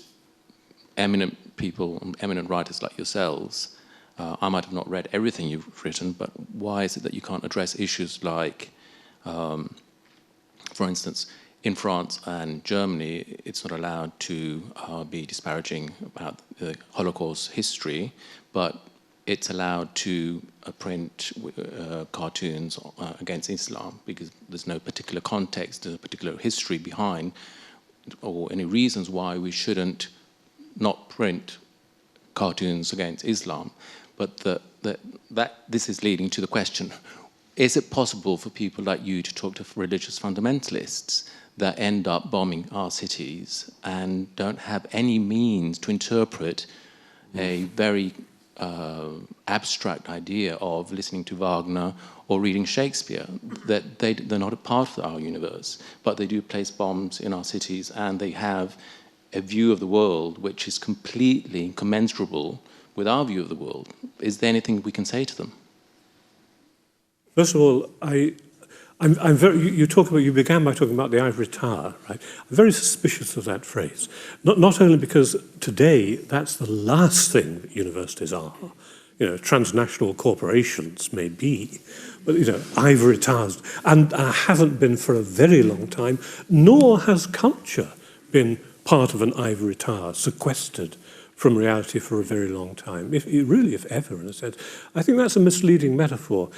eminent people, eminent writers like yourselves, I might have not read everything you've written, but why is it that you can't address issues like, for instance, in France and Germany, it's not allowed to be disparaging about the Holocaust history, but it's allowed to print cartoons against Islam because there's no particular context, no particular history behind, or any reasons why we shouldn't not print cartoons against Islam. But this is leading to the question, is it possible for people like you to talk to religious fundamentalists that end up bombing our cities and don't have any means to interpret a very abstract idea of listening to Wagner or reading Shakespeare, that they're not a part of our universe, but they do place bombs in our cities and they have a view of the world which is completely incommensurable with our view of the world. Is there anything we can say to them? First of all, You began by talking about the ivory tower, right? I'm very suspicious of that phrase. Not only because today that's the last thing that universities are. Transnational corporations may be, but ivory towers, and haven't been for a very long time. Nor has culture been part of an ivory tower, sequestered from reality for a very long time. If ever, in a sense. I think that's a misleading metaphor.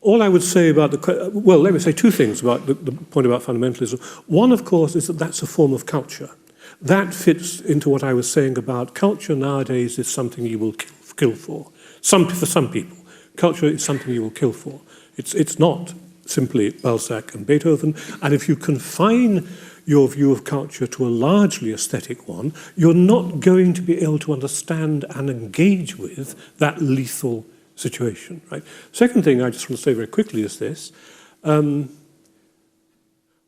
All I would say about let me say two things about the point about fundamentalism. One, of course, is that that's a form of culture. That fits into what I was saying about culture nowadays is something you will kill for. For some people, culture is something you will kill for. It's not simply Balzac and Beethoven. And if you confine your view of culture to a largely aesthetic one, you're not going to be able to understand and engage with that lethal situation, right? Second thing I just want to say very quickly is this.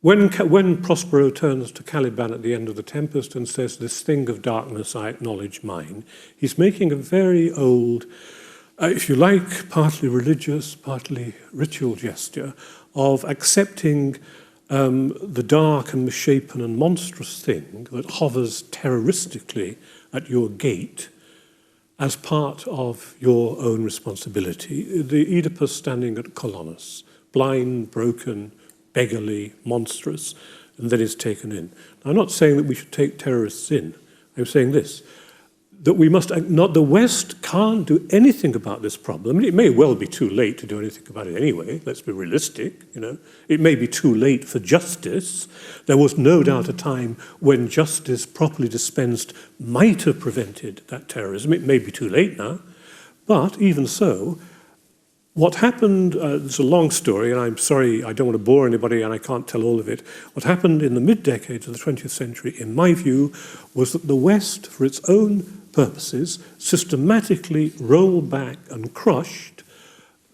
When Prospero turns to Caliban at the end of The Tempest and says, "This thing of darkness I acknowledge mine," he's making a very old, if you like, partly religious, partly ritual gesture of accepting the dark and misshapen and monstrous thing that hovers terroristically at your gate as part of your own responsibility. The Oedipus standing at Colonus, blind, broken, beggarly, monstrous, and then is taken in. Now, I'm not saying that we should take terrorists in. I'm saying this, that the West can't do anything about this problem. I mean, it may well be too late to do anything about it anyway. Let's be realistic, It may be too late for justice. There was no doubt a time when justice properly dispensed might have prevented that terrorism. It may be too late now. But even so, what happened, it's a long story, and I'm sorry, I don't want to bore anybody, and I can't tell all of it. What happened in the mid-decades of the 20th century, in my view, was that the West, for its own purposes, systematically rolled back and crushed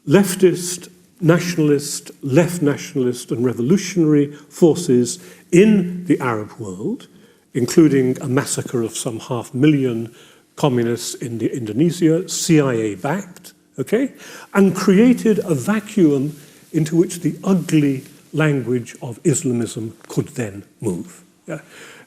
leftist, nationalist, left nationalist, and revolutionary forces in the Arab world, including a massacre of some 500,000 communists in Indonesia, CIA-backed, okay, and created a vacuum into which the ugly language of Islamism could then move. Yeah.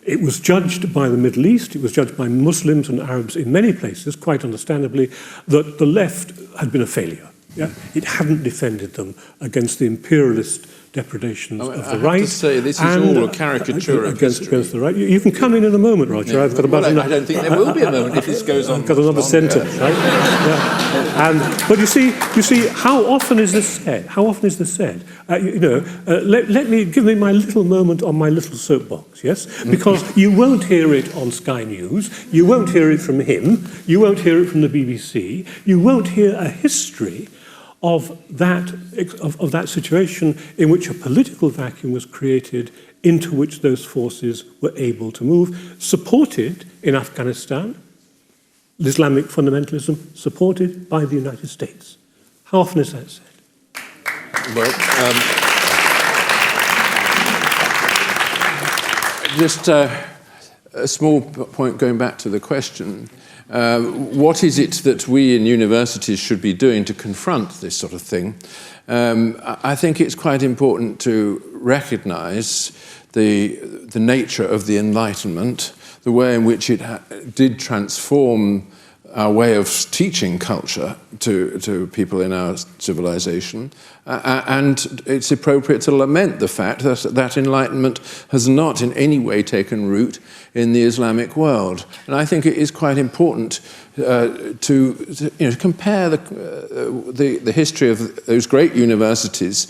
It was judged by the Middle East, it was judged by Muslims and Arabs in many places, quite understandably, that the left had been a failure. Yeah? It hadn't defended them against the imperialist depredations of the right. I have to say, this is all a caricature of history. Against the right. You can come in a moment, Roger. Yeah. I've got about I don't think there will be a moment if this goes on. I've got another sentence, right? Yeah. But you see, how often is this said? How often is this said? Give me my little moment on my little soapbox, yes? Because you won't hear it on Sky News, you won't hear it from him, you won't hear it from the BBC, you won't hear a history of that situation in which a political vacuum was created into which those forces were able to move, supported in Afghanistan, Islamic fundamentalism, supported by the United States. How often is that said? Well, just a small point going back to the question. What is it that we in universities should be doing to confront this sort of thing? I think it's quite important to recognise the nature of the Enlightenment, the way in which it did transform our way of teaching culture to people in our civilization, and it's appropriate to lament the fact that Enlightenment has not in any way taken root in the Islamic world. And I think it is quite important to compare the history of those great universities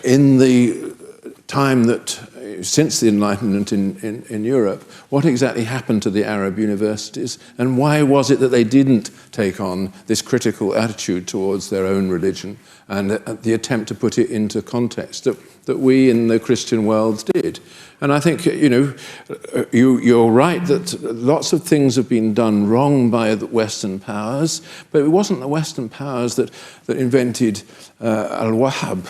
in the time that since the Enlightenment in Europe, what exactly happened to the Arab universities, and why was it that they didn't take on this critical attitude towards their own religion and the attempt to put it into context that we in the Christian world did. And I think, you're right that lots of things have been done wrong by the Western powers, but it wasn't the Western powers that invented Al-Wahhab,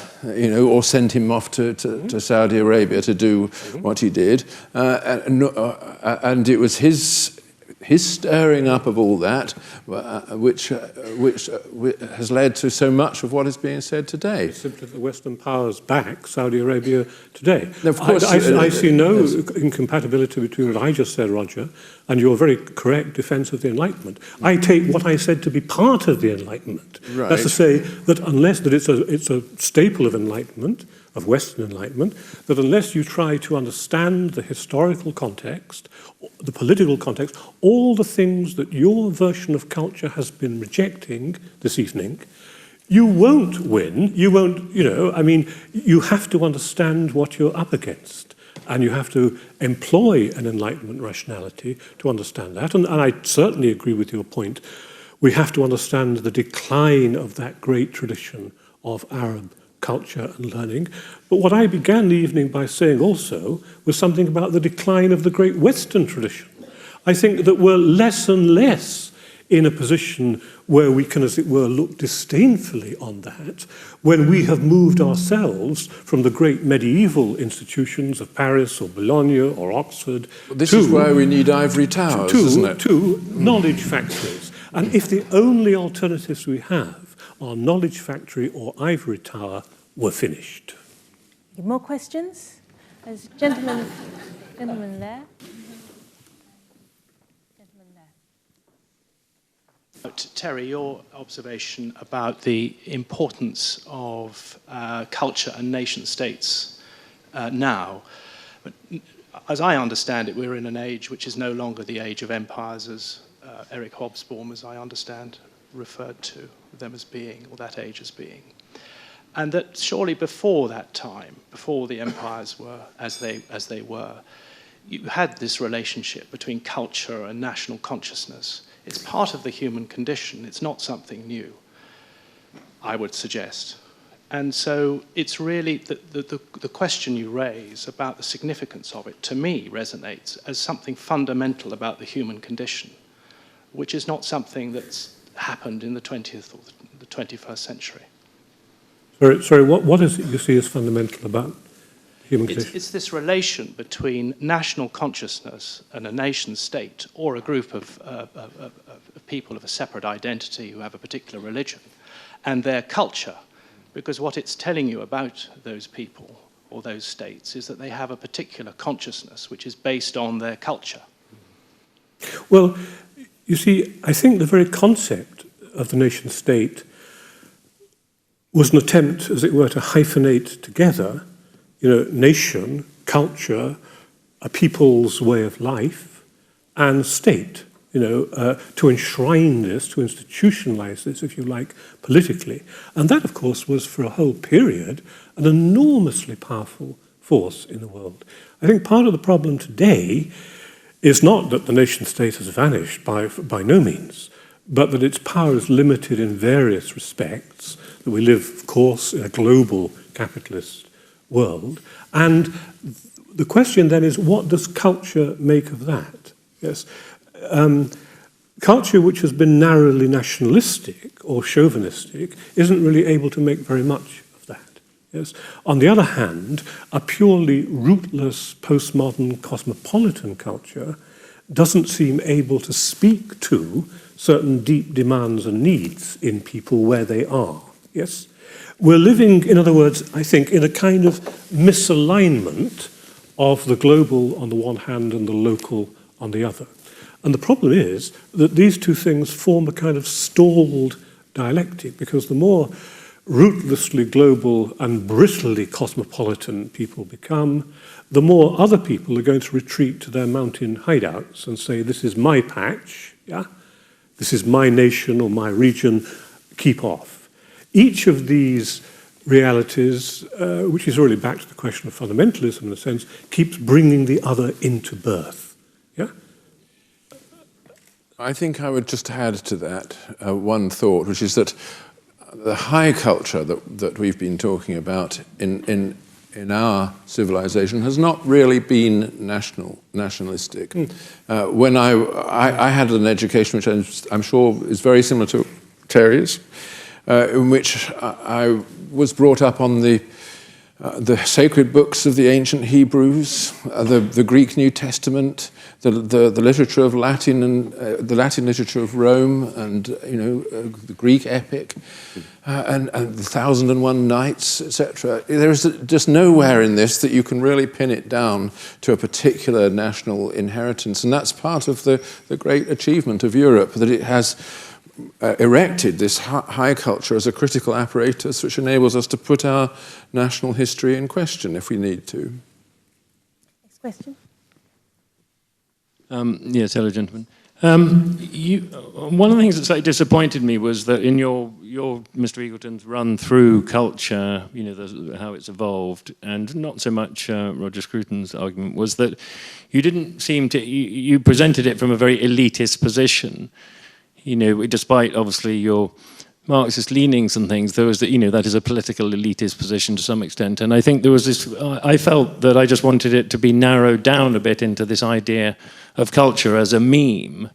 or sent him off to Saudi Arabia to do what he did. And it was his his stirring up of all that, which has led to so much of what is being said today. Simply the Western powers back Saudi Arabia today. Now, of course, I see no incompatibility between what I just said, Roger, and your very correct defense of the Enlightenment. I take what I said to be part of the Enlightenment. Right. That's to say that unless that it's a staple of Enlightenment, of Western Enlightenment, that unless you try to understand the historical context, the political context, all the things that your version of culture has been rejecting this evening, you won't win. You won't, you have to understand what you're up against. And you have to employ an Enlightenment rationality to understand that. And I certainly agree with your point. We have to understand the decline of that great tradition of Arab culture and learning. But what I began the evening by saying also was something about the decline of the great Western tradition. I think that we're less and less in a position where we can, as it were, look disdainfully on that, when we have moved ourselves from the great medieval institutions of Paris or Bologna or Oxford. This is why we need ivory towers, isn't it? To knowledge factories. And if the only alternatives we have are knowledge factory or ivory tower, we're finished. More questions? There's a gentleman there. Terry, your observation about the importance of culture and nation states now. As I understand it, we're in an age which is no longer the age of empires, as Eric Hobsbawm, as I understand, referred to them as being, or that age as being. And that surely before that time, before the empires were as they were, you had this relationship between culture and national consciousness. It's part of the human condition. It's not something new, I would suggest. And so it's really the question you raise about the significance of it, to me, resonates as something fundamental about the human condition, which is not something that's happened in the 20th or the 21st century. Sorry, what is it you see as fundamental about human condition? It's this relation between national consciousness and a nation state, or a group of people of a separate identity who have a particular religion, and their culture. Because what it's telling you about those people or those states is that they have a particular consciousness which is based on their culture. Well, you see, I think the very concept of the nation state was an attempt, as it were, to hyphenate together, nation, culture, a people's way of life, and state, to enshrine this, to institutionalize this, if you like, politically. And that, of course, was for a whole period an enormously powerful force in the world. I think part of the problem today is not that the nation state has vanished, by no means, but that its power is limited in various respects, that we live, of course, in a global capitalist world. And the question then is, what does culture make of that? Yes, culture which has been narrowly nationalistic or chauvinistic isn't really able to make very much of that. Yes. On the other hand, a purely rootless postmodern cosmopolitan culture doesn't seem able to speak to certain deep demands and needs in people where they are. Yes? We're living, in other words, I think, in a kind of misalignment of the global on the one hand and the local on the other. And the problem is that these two things form a kind of stalled dialectic, because the more rootlessly global and brittly cosmopolitan people become, the more other people are going to retreat to their mountain hideouts and say, this is my patch, yeah? This is my nation or my region, keep off. Each of these realities, which is really back to the question of fundamentalism in a sense, keeps bringing the other into birth. Yeah? I think I would just add to that one thought, which is that the high culture that we've been talking about in our civilization has not really been nationalistic. When I had an education which I'm sure is very similar to Terry's, in which I was brought up on the the sacred books of the ancient Hebrews, the Greek New Testament, the literature of Latin and the Latin literature of Rome, and the Greek epic, and the 1001 Nights, etc. There is just nowhere in this that you can really pin it down to a particular national inheritance, and that's part of the great achievement of Europe, that it has erected this high culture as a critical apparatus which enables us to put our national history in question if we need to. Next question. Yes, hello, gentlemen. One of the things that slightly disappointed me was that in your Mr. Eagleton's run through culture, how it's evolved, and not so much Roger Scruton's argument, was that you didn't seem to, you presented it from a very elitist position. Despite obviously your Marxist leanings and things, there was that is a political elitist position to some extent. And I think there was this, I felt that I just wanted it to be narrowed down a bit into this idea of culture as a meme,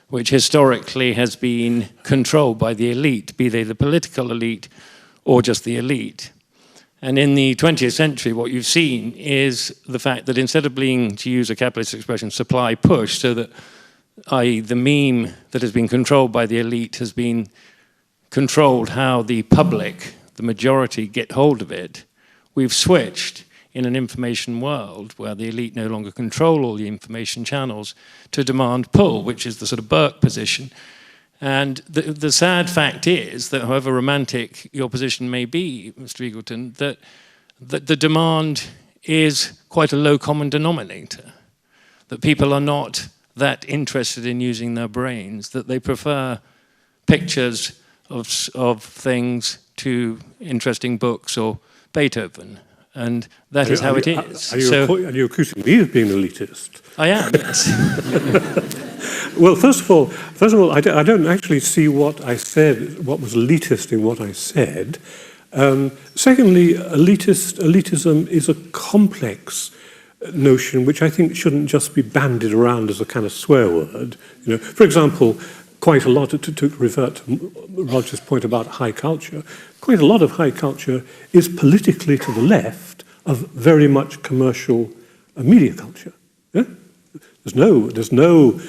which historically has been controlled by the elite, be they the political elite or just the elite. And in the 20th century, what you've seen is the fact that instead of being, to use a capitalist expression, supply push, so that i.e. the meme that has been controlled by the elite has been controlled how the public, the majority, get hold of it. We've switched in an information world where the elite no longer control all the information channels to demand pull, which is the sort of Burke position. And the sad fact is that however romantic your position may be, Mr. Eagleton, that the demand is quite a low common denominator, that people are not that interested in using their brains, that they prefer pictures of things to interesting books or Beethoven. And that is how it is. Are you accusing me of being elitist? I am, yes. Well, first of all, I don't actually see what I said, what was elitist in what I said. Secondly, elitism is a complex notion which I think shouldn't just be bandied around as a kind of swear word. For example, quite a lot, to revert to Roger's point about high culture, quite a lot of high culture is politically to the left of very much commercial media culture. Yeah? There's no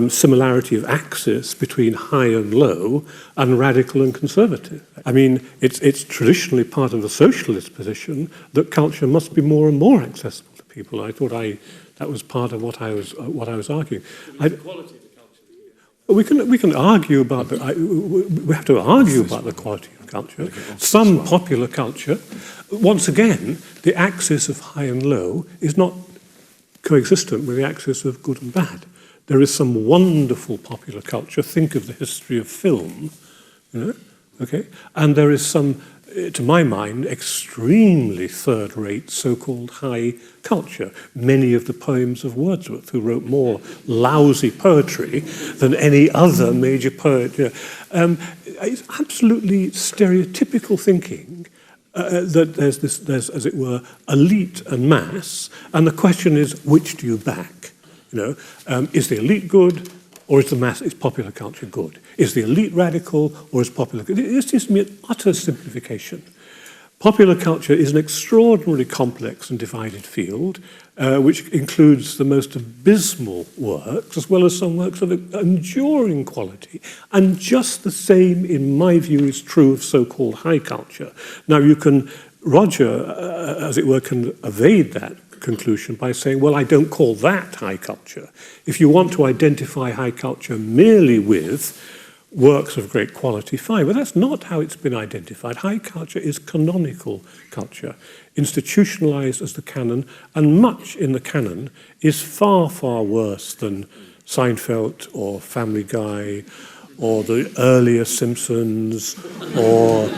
similarity of axis between high and low and radical and conservative. I mean, it's traditionally part of the socialist position that culture must be more and more accessible to people. I thought that was part of what I was arguing. We can argue about we have to argue about the quality of culture. Some popular culture, once again, the axis of high and low is not coexistent with the axis of good and bad. There is some wonderful popular culture. Think of the history of film, okay? And there is some, to my mind, extremely third-rate so-called high culture. Many of the poems of Wordsworth, who wrote more lousy poetry than any other major poet. It's absolutely stereotypical thinking that there's, as it were, elite and mass, and the question is, which do you back? Is the elite good, or is popular culture good? Is the elite radical, or is popular good? It's just an utter simplification. Popular culture is an extraordinarily complex and divided field, which includes the most abysmal works, as well as some works of enduring quality. And just the same, in my view, is true of so-called high culture. Now, Roger, as it were, can evade that conclusion by saying, well, I don't call that high culture. If you want to identify high culture merely with works of great quality, fine, but that's not how it's been identified. High culture is canonical culture, institutionalized as the canon, and much in the canon is far, far worse than Seinfeld or Family Guy or the earlier Simpsons or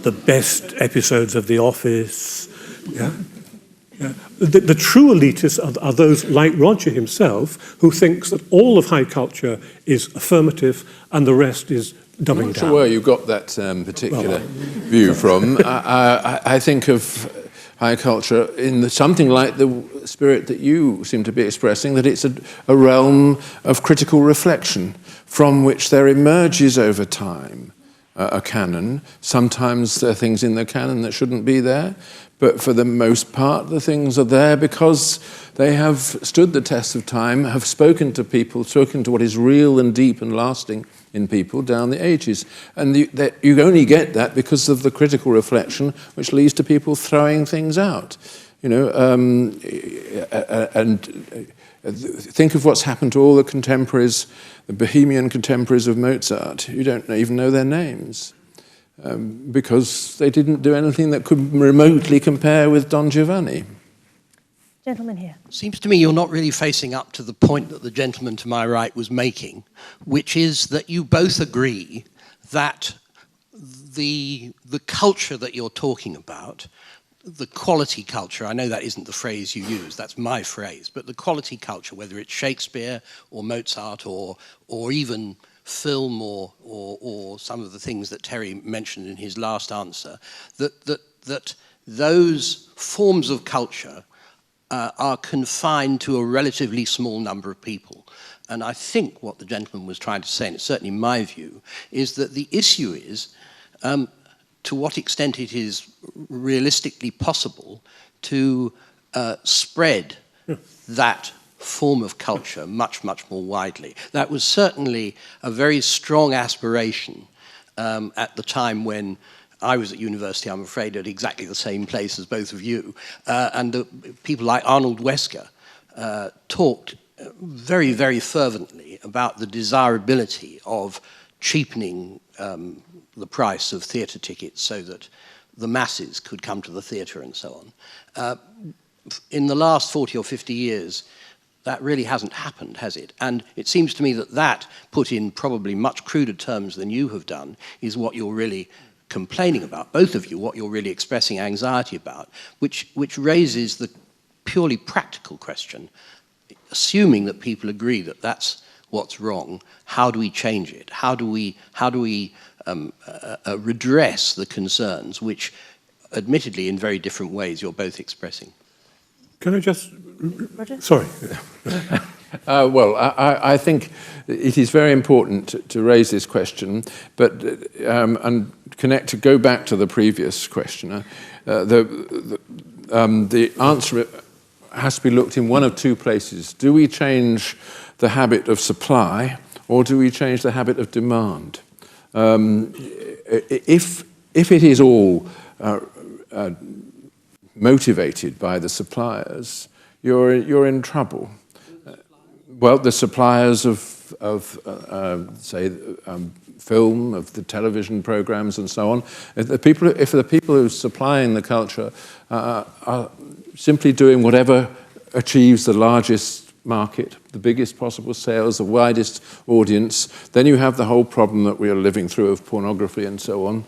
the best episodes of The Office. Yeah? The true elitists are those like Roger himself, who thinks that all of high culture is affirmative and the rest is dumbing down. I'm not sure where you got that particular view from. I think of high culture in something like the spirit that you seem to be expressing, that it's a realm of critical reflection from which there emerges over time a canon. Sometimes there are things in the canon that shouldn't be there, but for the most part, the things are there because they have stood the test of time, have spoken to people, spoken to what is real and deep and lasting in people down the ages. And you only get that because of the critical reflection, which leads to people throwing things out. You know, think of what's happened to all the contemporaries, the Bohemian contemporaries of Mozart. You don't even know their names because they didn't do anything that could remotely compare with Don Giovanni. Gentleman here. Seems to me you're not really facing up to the point that the gentleman to my right was making, which is that you both agree that the culture that you're talking about, the quality culture, I know that isn't the phrase you use, that's my phrase, but the quality culture, whether it's Shakespeare or Mozart or even film or some of the things that Terry mentioned in his last answer, that those forms of culture are confined to a relatively small number of people. And I think what the gentleman was trying to say, and it's certainly my view, is that the issue is to what extent it is realistically possible to spread that form of culture much, much more widely. That was certainly a very strong aspiration at the time when I was at university, I'm afraid, at exactly the same place as both of you. And people like Arnold Wesker talked very, very fervently about the desirability of cheapening the price of theatre tickets so that the masses could come to the theatre and so on. In the last 40 or 50 years, that really hasn't happened, has it? And it seems to me that that, put in probably much cruder terms than you have done, is what you're really complaining about, both of you, what you're really expressing anxiety about, which raises the purely practical question, assuming that people agree that that's what's wrong, how do we change it? How do we redress the concerns which, admittedly, in very different ways, you're both expressing? Can I just... Roger? Sorry. Well, I think it is very important to raise this question, but and go back to the previous questioner. The answer has to be looked in one of two places. Do we change the habit of supply, or do we change the habit of demand? If it is all motivated by the suppliers, you're in trouble. Well, the suppliers of film, of the television programs, and so on. If the people who are supplying the culture are simply doing whatever achieves the largest market, the biggest possible sales, the widest audience, then you have the whole problem that we are living through of pornography and so on,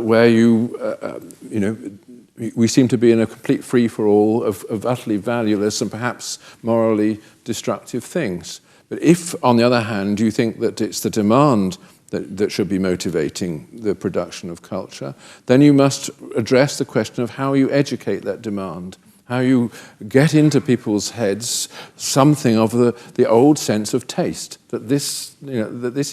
where we seem to be in a complete free-for-all of utterly valueless and perhaps morally destructive things. But if, on the other hand, you think that it's the demand that should be motivating the production of culture, then you must address the question of how you educate that demand, how you get into people's heads something of the old sense of taste, that this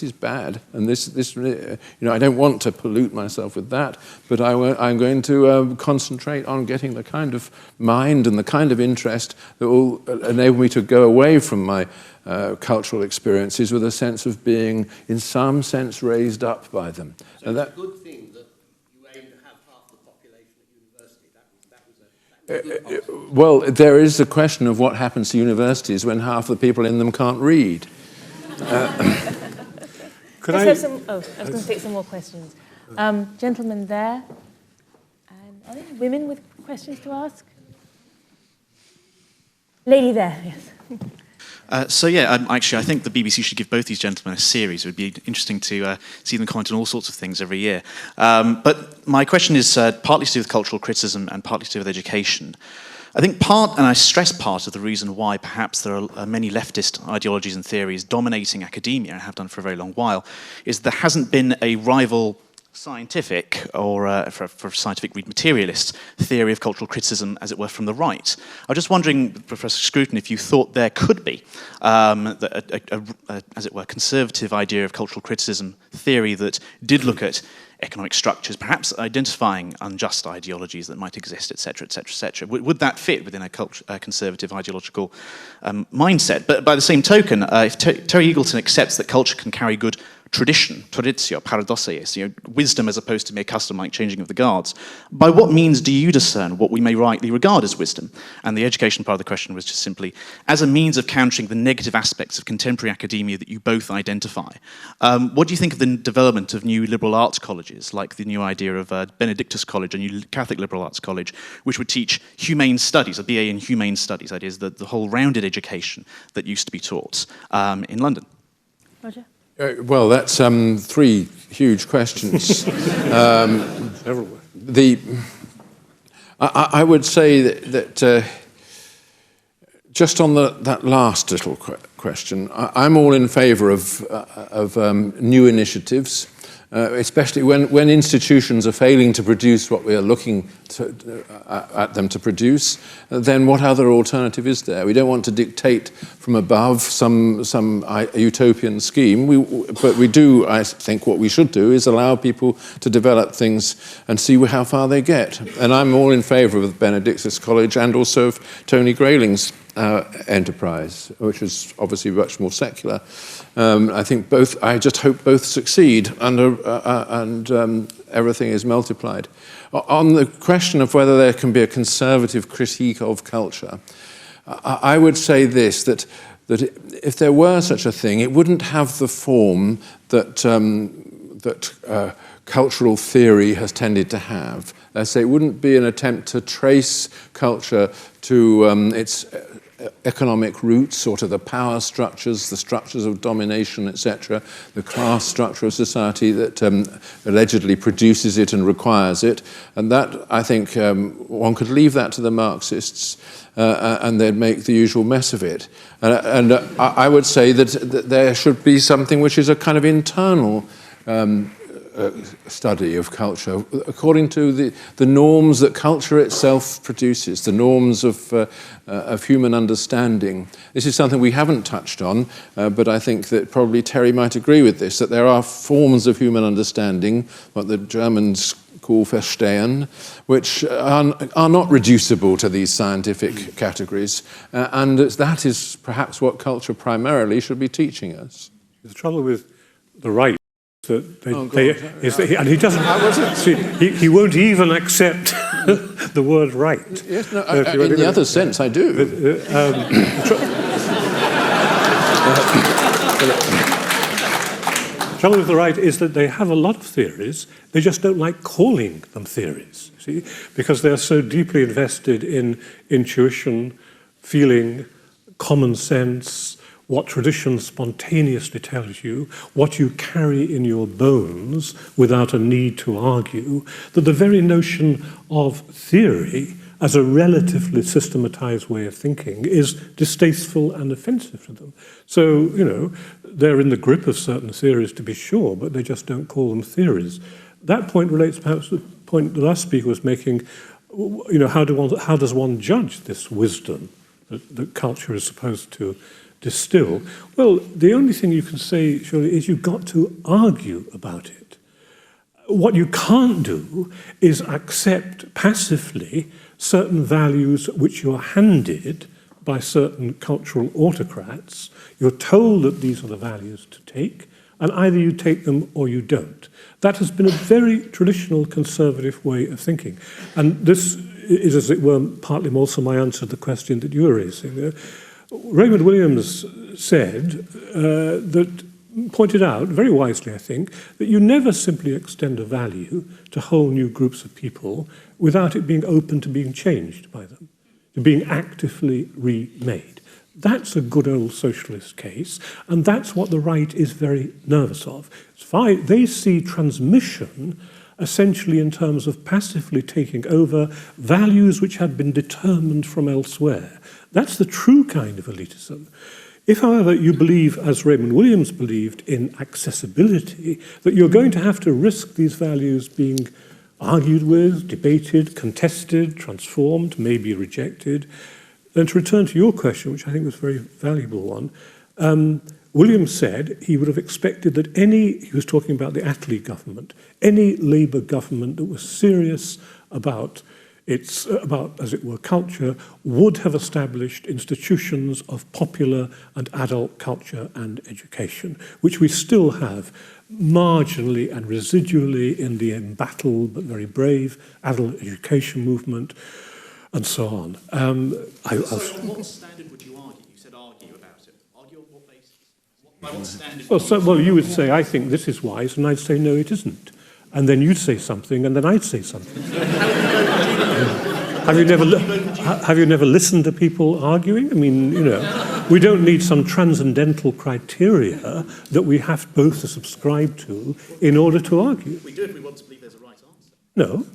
is bad, and this I don't want to pollute myself with that, but I'm going to concentrate on getting the kind of mind and the kind of interest that will enable me to go away from my cultural experiences with a sense of being, in some sense, raised up by them. So it's a good thing that you aim to have half the population at university. That was a good policy. Well, there is a question of what happens to universities when half the people in them can't read. I was going to take some more questions. Gentleman there, and are there women with questions to ask? Lady there, yes. Actually, I think the BBC should give both these gentlemen a series. It would be interesting to see them comment on all sorts of things every year. But my question is partly to do with cultural criticism and partly to do with education. I think and I stress part of the reason why perhaps there are many leftist ideologies and theories dominating academia, and have done for a very long while, is there hasn't been a rival scientific, or for scientific read materialists, theory of cultural criticism, as it were, from the right. I was just wondering, Professor Scruton, if you thought there could be, as it were, conservative idea of cultural criticism theory that did look at economic structures, perhaps identifying unjust ideologies that might exist, etc., etc., etc. Would that fit within a conservative ideological mindset? But by the same token, if Terry Eagleton accepts that culture can carry good tradition, traditio, paradoxes, wisdom as opposed to mere custom like changing of the guards, by what means do you discern what we may rightly regard as wisdom? And the education part of the question was just simply, as a means of countering the negative aspects of contemporary academia that you both identify, what do you think of the development of new liberal arts colleges, like the new idea of Benedictus College, a new Catholic liberal arts college, which would teach humane studies, a BA in humane studies, that is, the whole rounded education that used to be taught in London? Roger? Well, that's three huge questions. I would say that just on that last little question, I'm all in favour of new initiatives, especially when institutions are failing to produce what we are looking at them to produce. Then what other alternative is there? We don't want to dictate from above some utopian scheme. But we do, I think what we should do is allow people to develop things and see how far they get. And I'm all in favour of Benedictus College and also of Tony Grayling's enterprise, which is obviously much more secular. I think both. I just hope both succeed, and everything is multiplied. On the question of whether there can be a conservative critique of culture, I would say this: that if there were such a thing, it wouldn't have the form that cultural theory has tended to have. I say it wouldn't be an attempt to trace culture to its economic roots or to the power structures, the structures of domination, etc., the class structure of society that allegedly produces it and requires it. And that, I think, one could leave that to the Marxists and they'd make the usual mess of it. And I would say that there should be something which is a kind of internal study of culture, according to the norms that culture itself produces, the norms of human understanding. This is something we haven't touched on, but I think that probably Terry might agree with this, that there are forms of human understanding, what the Germans call Verstehen, which are not reducible to these scientific categories, and that is perhaps what culture primarily should be teaching us. The trouble with the right that and he doesn't see, he won't even accept the word right. Yes, no, in the other sense, I do. The trouble with the right is that they have a lot of theories. They just don't like calling them theories. See, because they are so deeply invested in intuition, feeling, common sense, what tradition spontaneously tells you, what you carry in your bones without a need to argue, that the very notion of theory as a relatively systematized way of thinking is distasteful and offensive to them. So, they're in the grip of certain theories to be sure, but they just don't call them theories. That point relates perhaps to the point the last speaker was making, how does one judge this wisdom that culture is supposed to distill? Well, the only thing you can say, surely, is you've got to argue about it. What you can't do is accept passively certain values which you're handed by certain cultural autocrats. You're told that these are the values to take, and either you take them or you don't. That has been a very traditional conservative way of thinking. And this is, as it were, partly also my answer to the question that you were raising. Raymond Williams said pointed out, very wisely I think, that you never simply extend a value to whole new groups of people without it being open to being changed by them, to being actively remade. That's a good old socialist case, and that's what the right is very nervous of. They see transmission essentially in terms of passively taking over values which had been determined from elsewhere. That's the true kind of elitism. If, however, you believe, as Raymond Williams believed, in accessibility, that you're going to have to risk these values being argued with, debated, contested, transformed, maybe rejected, then to return to your question, which I think was a very valuable one, Williams said he would have expected that he was talking about the Attlee government, any Labour government that was serious about about, as it were, culture, would have established institutions of popular and adult culture and education, which we still have marginally and residually in the embattled but very brave adult education movement, and so on. So on what standard would you argue? You said argue about it. Argue on what basis? By what standard? Well, you would say, I think this is wise, and I'd say, no, it isn't. And then you'd say something, and then I'd say something. Have you never listened to people arguing? I mean, we don't need some transcendental criteria that we have both to subscribe to in order to argue. We do if we want to believe there's a right answer. No.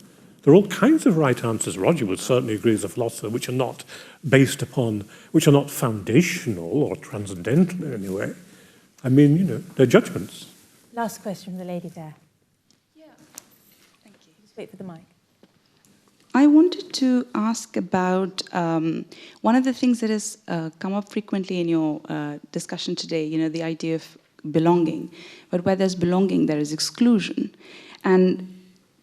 There are all kinds of right answers. Roger would certainly agree as a philosopher, which are not based upon, which are not foundational or transcendental in any way. I mean, they're judgments. Last question from the lady there. Wait for the mic. I wanted to ask about one of the things that has come up frequently in your discussion today, the idea of belonging. But where there's belonging, there is exclusion. And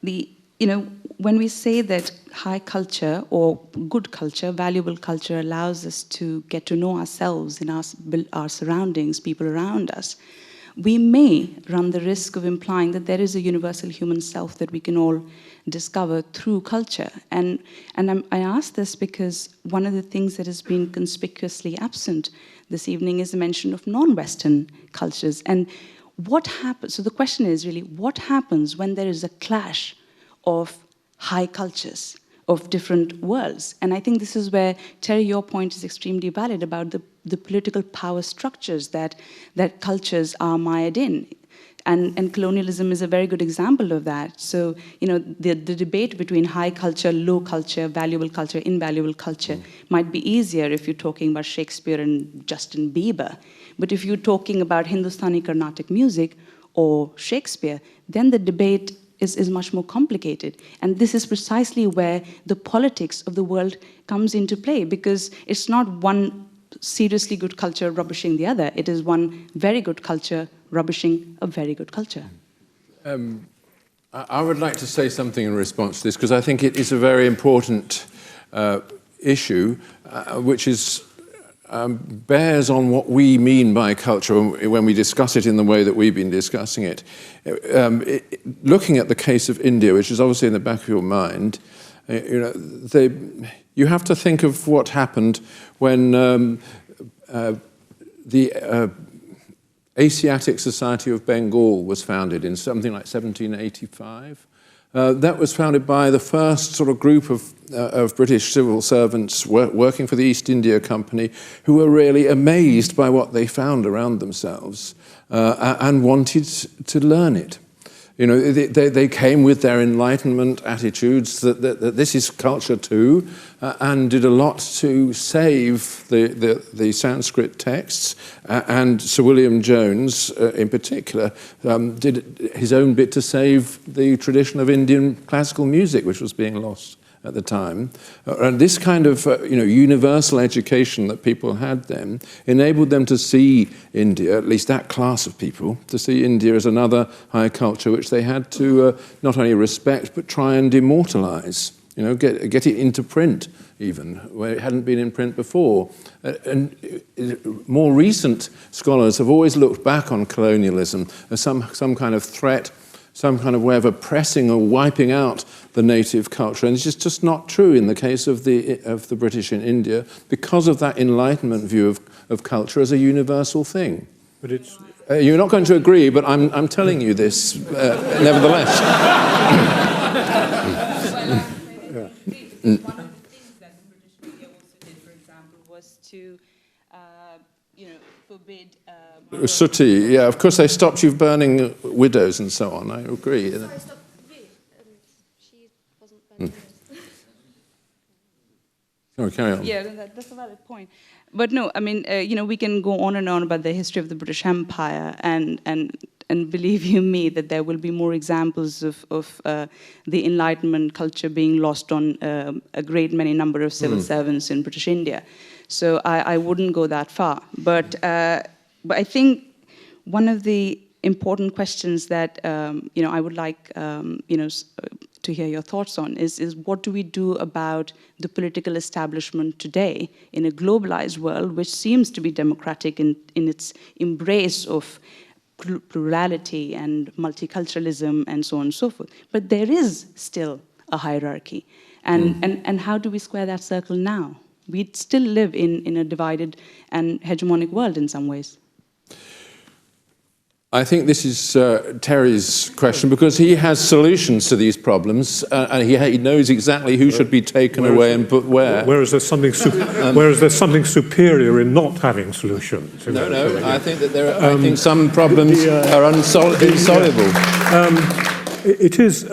when we say that high culture or good culture, valuable culture allows us to get to know ourselves in our surroundings, people around us, we may run the risk of implying that there is a universal human self that we can all discover through culture. And I ask this because one of the things that has been conspicuously absent this evening is the mention of non-Western cultures. And what happens, so the question is really, what happens when there is a clash of high cultures, of different worlds? And I think this is where, Terry, your point is extremely valid about the political power structures that cultures are mired in. And colonialism is a very good example of that. So, the debate between high culture, low culture, valuable culture, invaluable culture might be easier if you're talking about Shakespeare and Justin Bieber. But if you're talking about Hindustani Carnatic music or Shakespeare, then the debate is much more complicated. And this is precisely where the politics of the world comes into play, because it's not one seriously good culture rubbishing the other. It is one very good culture rubbishing a very good culture. I would like to say something in response to this, because I think it is a very important issue, which is bears on what we mean by culture when we discuss it in the way that we've been discussing it. Looking at the case of India, which is obviously in the back of your mind, you have to think of what happened when the Asiatic Society of Bengal was founded in something like 1785. That was founded by the first sort of group of British civil servants working for the East India Company, who were really amazed by what they found around themselves and wanted to learn it. They came with their Enlightenment attitudes that this is culture too, and did a lot to save the Sanskrit texts. And Sir William Jones, in particular, did his own bit to save the tradition of Indian classical music, which was being lost at the time. And this kind of universal education that people had then enabled them to see India, at least that class of people, to see India as another high culture which they had to not only respect but try and immortalize, get it into print even, where it hadn't been in print before. And more recent scholars have always looked back on colonialism as some kind of threat, some kind of way of oppressing or wiping out the native culture. And it's just not true in the case of the British in India, because of that Enlightenment view of culture as a universal thing. But it's you're not going to agree, but I'm telling you this nevertheless. One of the things that the British media also did, for example, was to forbid... Sooty, yeah, of course they stopped you burning widows and so on, I agree. Sorry, stop. She wasn't burning widows. Oh, carry on. Yeah, that's a valid point. But no, I mean, we can go on and on about the history of the British Empire, and believe you me, that there will be more examples of the Enlightenment culture being lost on a great many number of civil servants in British India. So I wouldn't go that far. But I think one of the important questions that I would like to hear your thoughts on is what do we do about the political establishment today in a globalized world which seems to be democratic in its embrace of plurality and multiculturalism and so on and so forth. But there is still a hierarchy. And how do we square that circle now? We still live in a divided and hegemonic world in some ways. I think this is Terry's question, because he has solutions to these problems, and he knows exactly who should be taken away and put where. Whereas there's something superior in not having solutions. No, I think that I think some problems are insoluble. It is.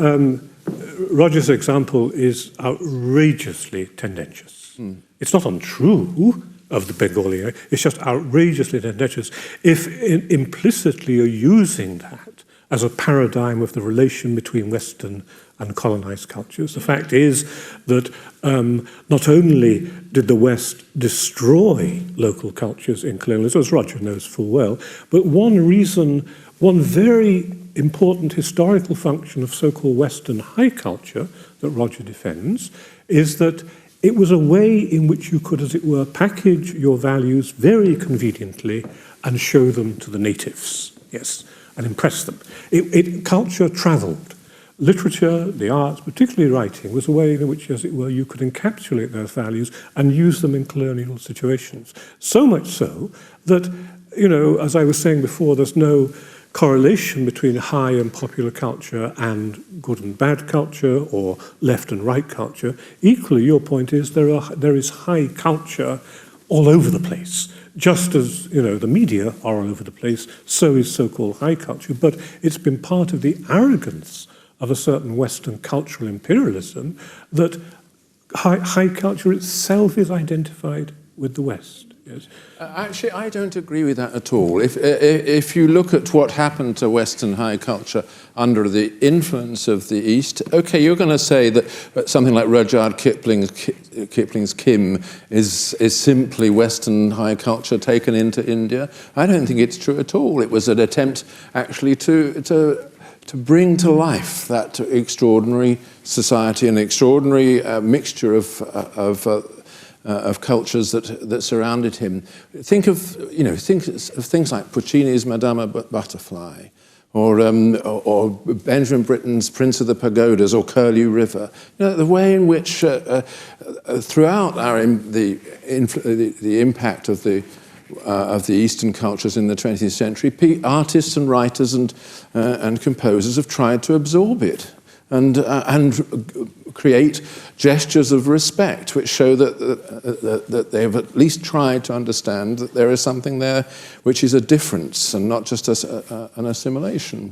Roger's example is outrageously tendentious. It's not untrue of the Bengali, it's just outrageously tendentious. If implicitly you're using that as a paradigm of the relation between Western and colonized cultures, the fact is that not only did the West destroy local cultures in colonialism, as Roger knows full well, but one very important historical function of so-called Western high culture that Roger defends is that it was a way in which you could, as it were, package your values very conveniently and show them to the natives, yes, and impress them. Culture travelled. Literature, the arts, particularly writing, was a way in which, as it were, you could encapsulate those values and use them in colonial situations. So much so that, as I was saying before, there's no correlation between high and popular culture and good and bad culture or left and right culture. Equally, your point is there is high culture all over the place. Just as the media are all over the place, so is so-called high culture. But it's been part of the arrogance of a certain Western cultural imperialism that high culture itself is identified with the West. Yes. Actually, I don't agree with that at all. If you look at what happened to Western high culture under the influence of the East, okay, you're going to say that something like Rudyard Kipling's Kim is simply Western high culture taken into India. I don't think it's true at all. It was an attempt actually to bring to life that extraordinary society, an extraordinary mixture of cultures that surrounded him. Think of things like Puccini's Madama Butterfly, or Benjamin Britten's Prince of the Pagodas, or Curlew River. The way in which throughout the impact of the Eastern cultures in the 20th century, artists and writers and composers have tried to absorb it and create gestures of respect which show that they have at least tried to understand that there is something there which is a difference and not just an assimilation.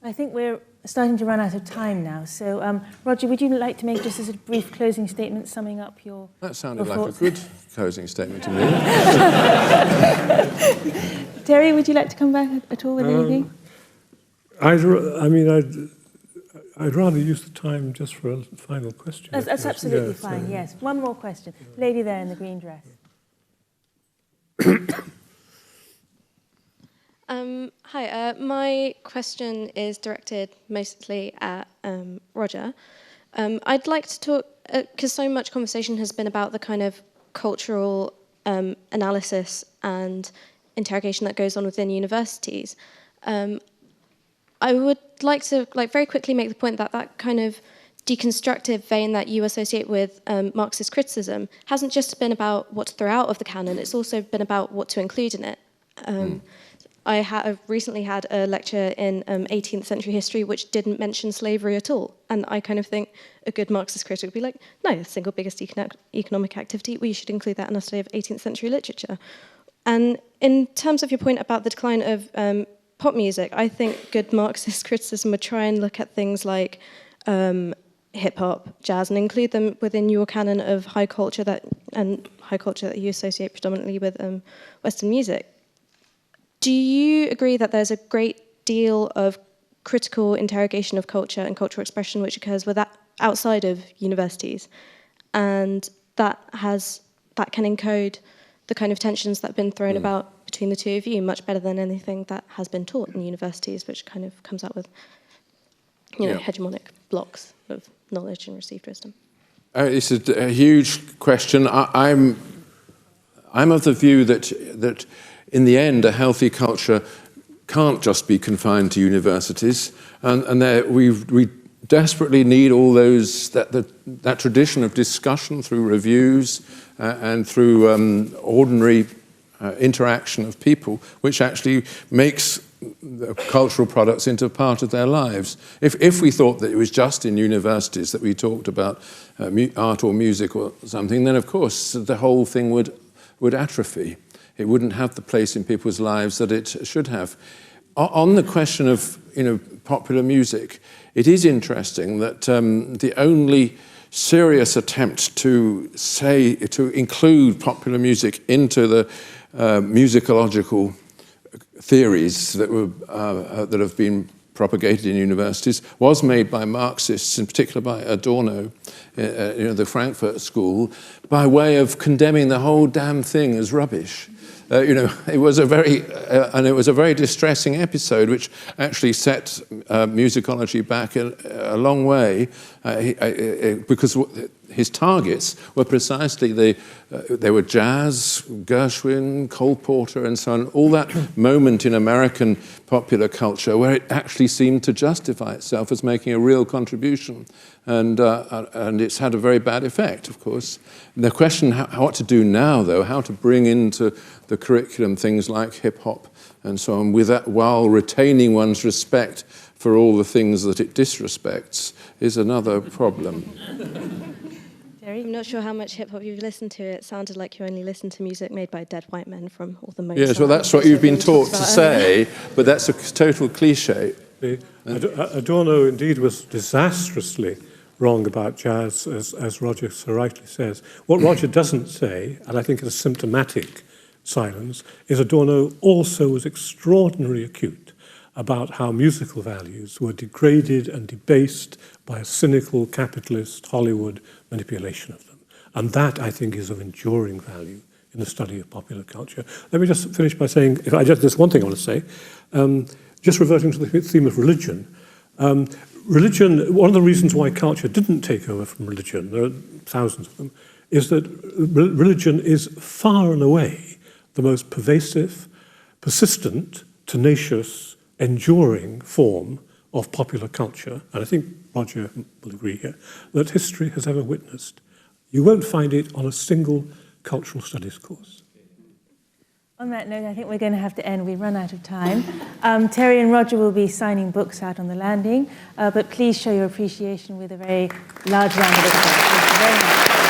I think we're starting to run out of time now. So, Roger, would you like to make just a sort of brief closing statement summing up your That sounded like a good closing statement to me. Terry, would you like to come back at all with anything? I'd rather use the time just for a final question. That's absolutely fine, yes. One more question. Lady there in the green dress. Hi, my question is directed mostly at Roger. I'd like to talk, because so much conversation has been about the kind of cultural analysis and interrogation that goes on within universities. I would like to very quickly make the point that kind of deconstructive vein that you associate with Marxist criticism hasn't just been about what to throw out of the canon, it's also been about what to include in it. I recently had a lecture in 18th century history which didn't mention slavery at all, and I kind of think a good Marxist critic would be like, no, the single biggest economic activity, we should include that in our study of 18th century literature. And in terms of your point about the decline of pop music, I think good Marxist criticism would try and look at things like hip hop, jazz, and include them within your canon of high culture that you associate predominantly with Western music. Do you agree that there's a great deal of critical interrogation of culture and cultural expression which occurs outside of universities, and that can encode the kind of tensions that have been thrown about between the two of you much better than anything that has been taught in universities, which kind of comes out with hegemonic blocks of knowledge and received wisdom? It's a huge question. I'm of the view that in the end, a healthy culture can't just be confined to universities, and we desperately need all that tradition of discussion through reviews and through ordinary interaction of people, which actually makes the cultural products into part of their lives. If we thought that it was just in universities that we talked about art or music or something, then of course the whole thing would atrophy. It wouldn't have the place in people's lives that it should have. On the question of popular music, it is interesting that the only serious attempt to include popular music into the musicological theories that have been propagated in universities was made by Marxists, in particular by Adorno, the Frankfurt School, by way of condemning the whole damn thing as rubbish. It was a very distressing episode, which actually set musicology back a long way, because his targets were precisely they were jazz, Gershwin, Cole Porter, and so on. All that moment in American popular culture where it actually seemed to justify itself as making a real contribution, and it's had a very bad effect, of course. The question what to do now, though, how to bring into the curriculum things like hip hop and so on, while retaining one's respect for all the things that it disrespects, is another problem. I'm not sure how much hip-hop you've listened to. It sounded like you only listened to music made by dead white men from all the Mozart. Yes, well, that's what you've been taught to say, but that's a total cliche. Adorno indeed was disastrously wrong about jazz, as Roger so rightly says. What Roger doesn't say, and I think is a symptomatic silence, is Adorno also was extraordinarily acute about how musical values were degraded and debased by a cynical capitalist Hollywood manipulation of them. And that, I think, is of enduring value in the study of popular culture. Let me just finish by saying, there's one thing I want to say, just reverting to the theme of religion. Religion, one of the reasons why culture didn't take over from religion, there are thousands of them, is that religion is far and away the most pervasive, persistent, tenacious, enduring form of popular culture, and I think Roger will agree here, that history has ever witnessed. You won't find it on a single cultural studies course. On that note, I think we're going to have to end. We've run out of time. Terry and Roger will be signing books out on the landing, but please show your appreciation with a very large round of applause. Thank you very much.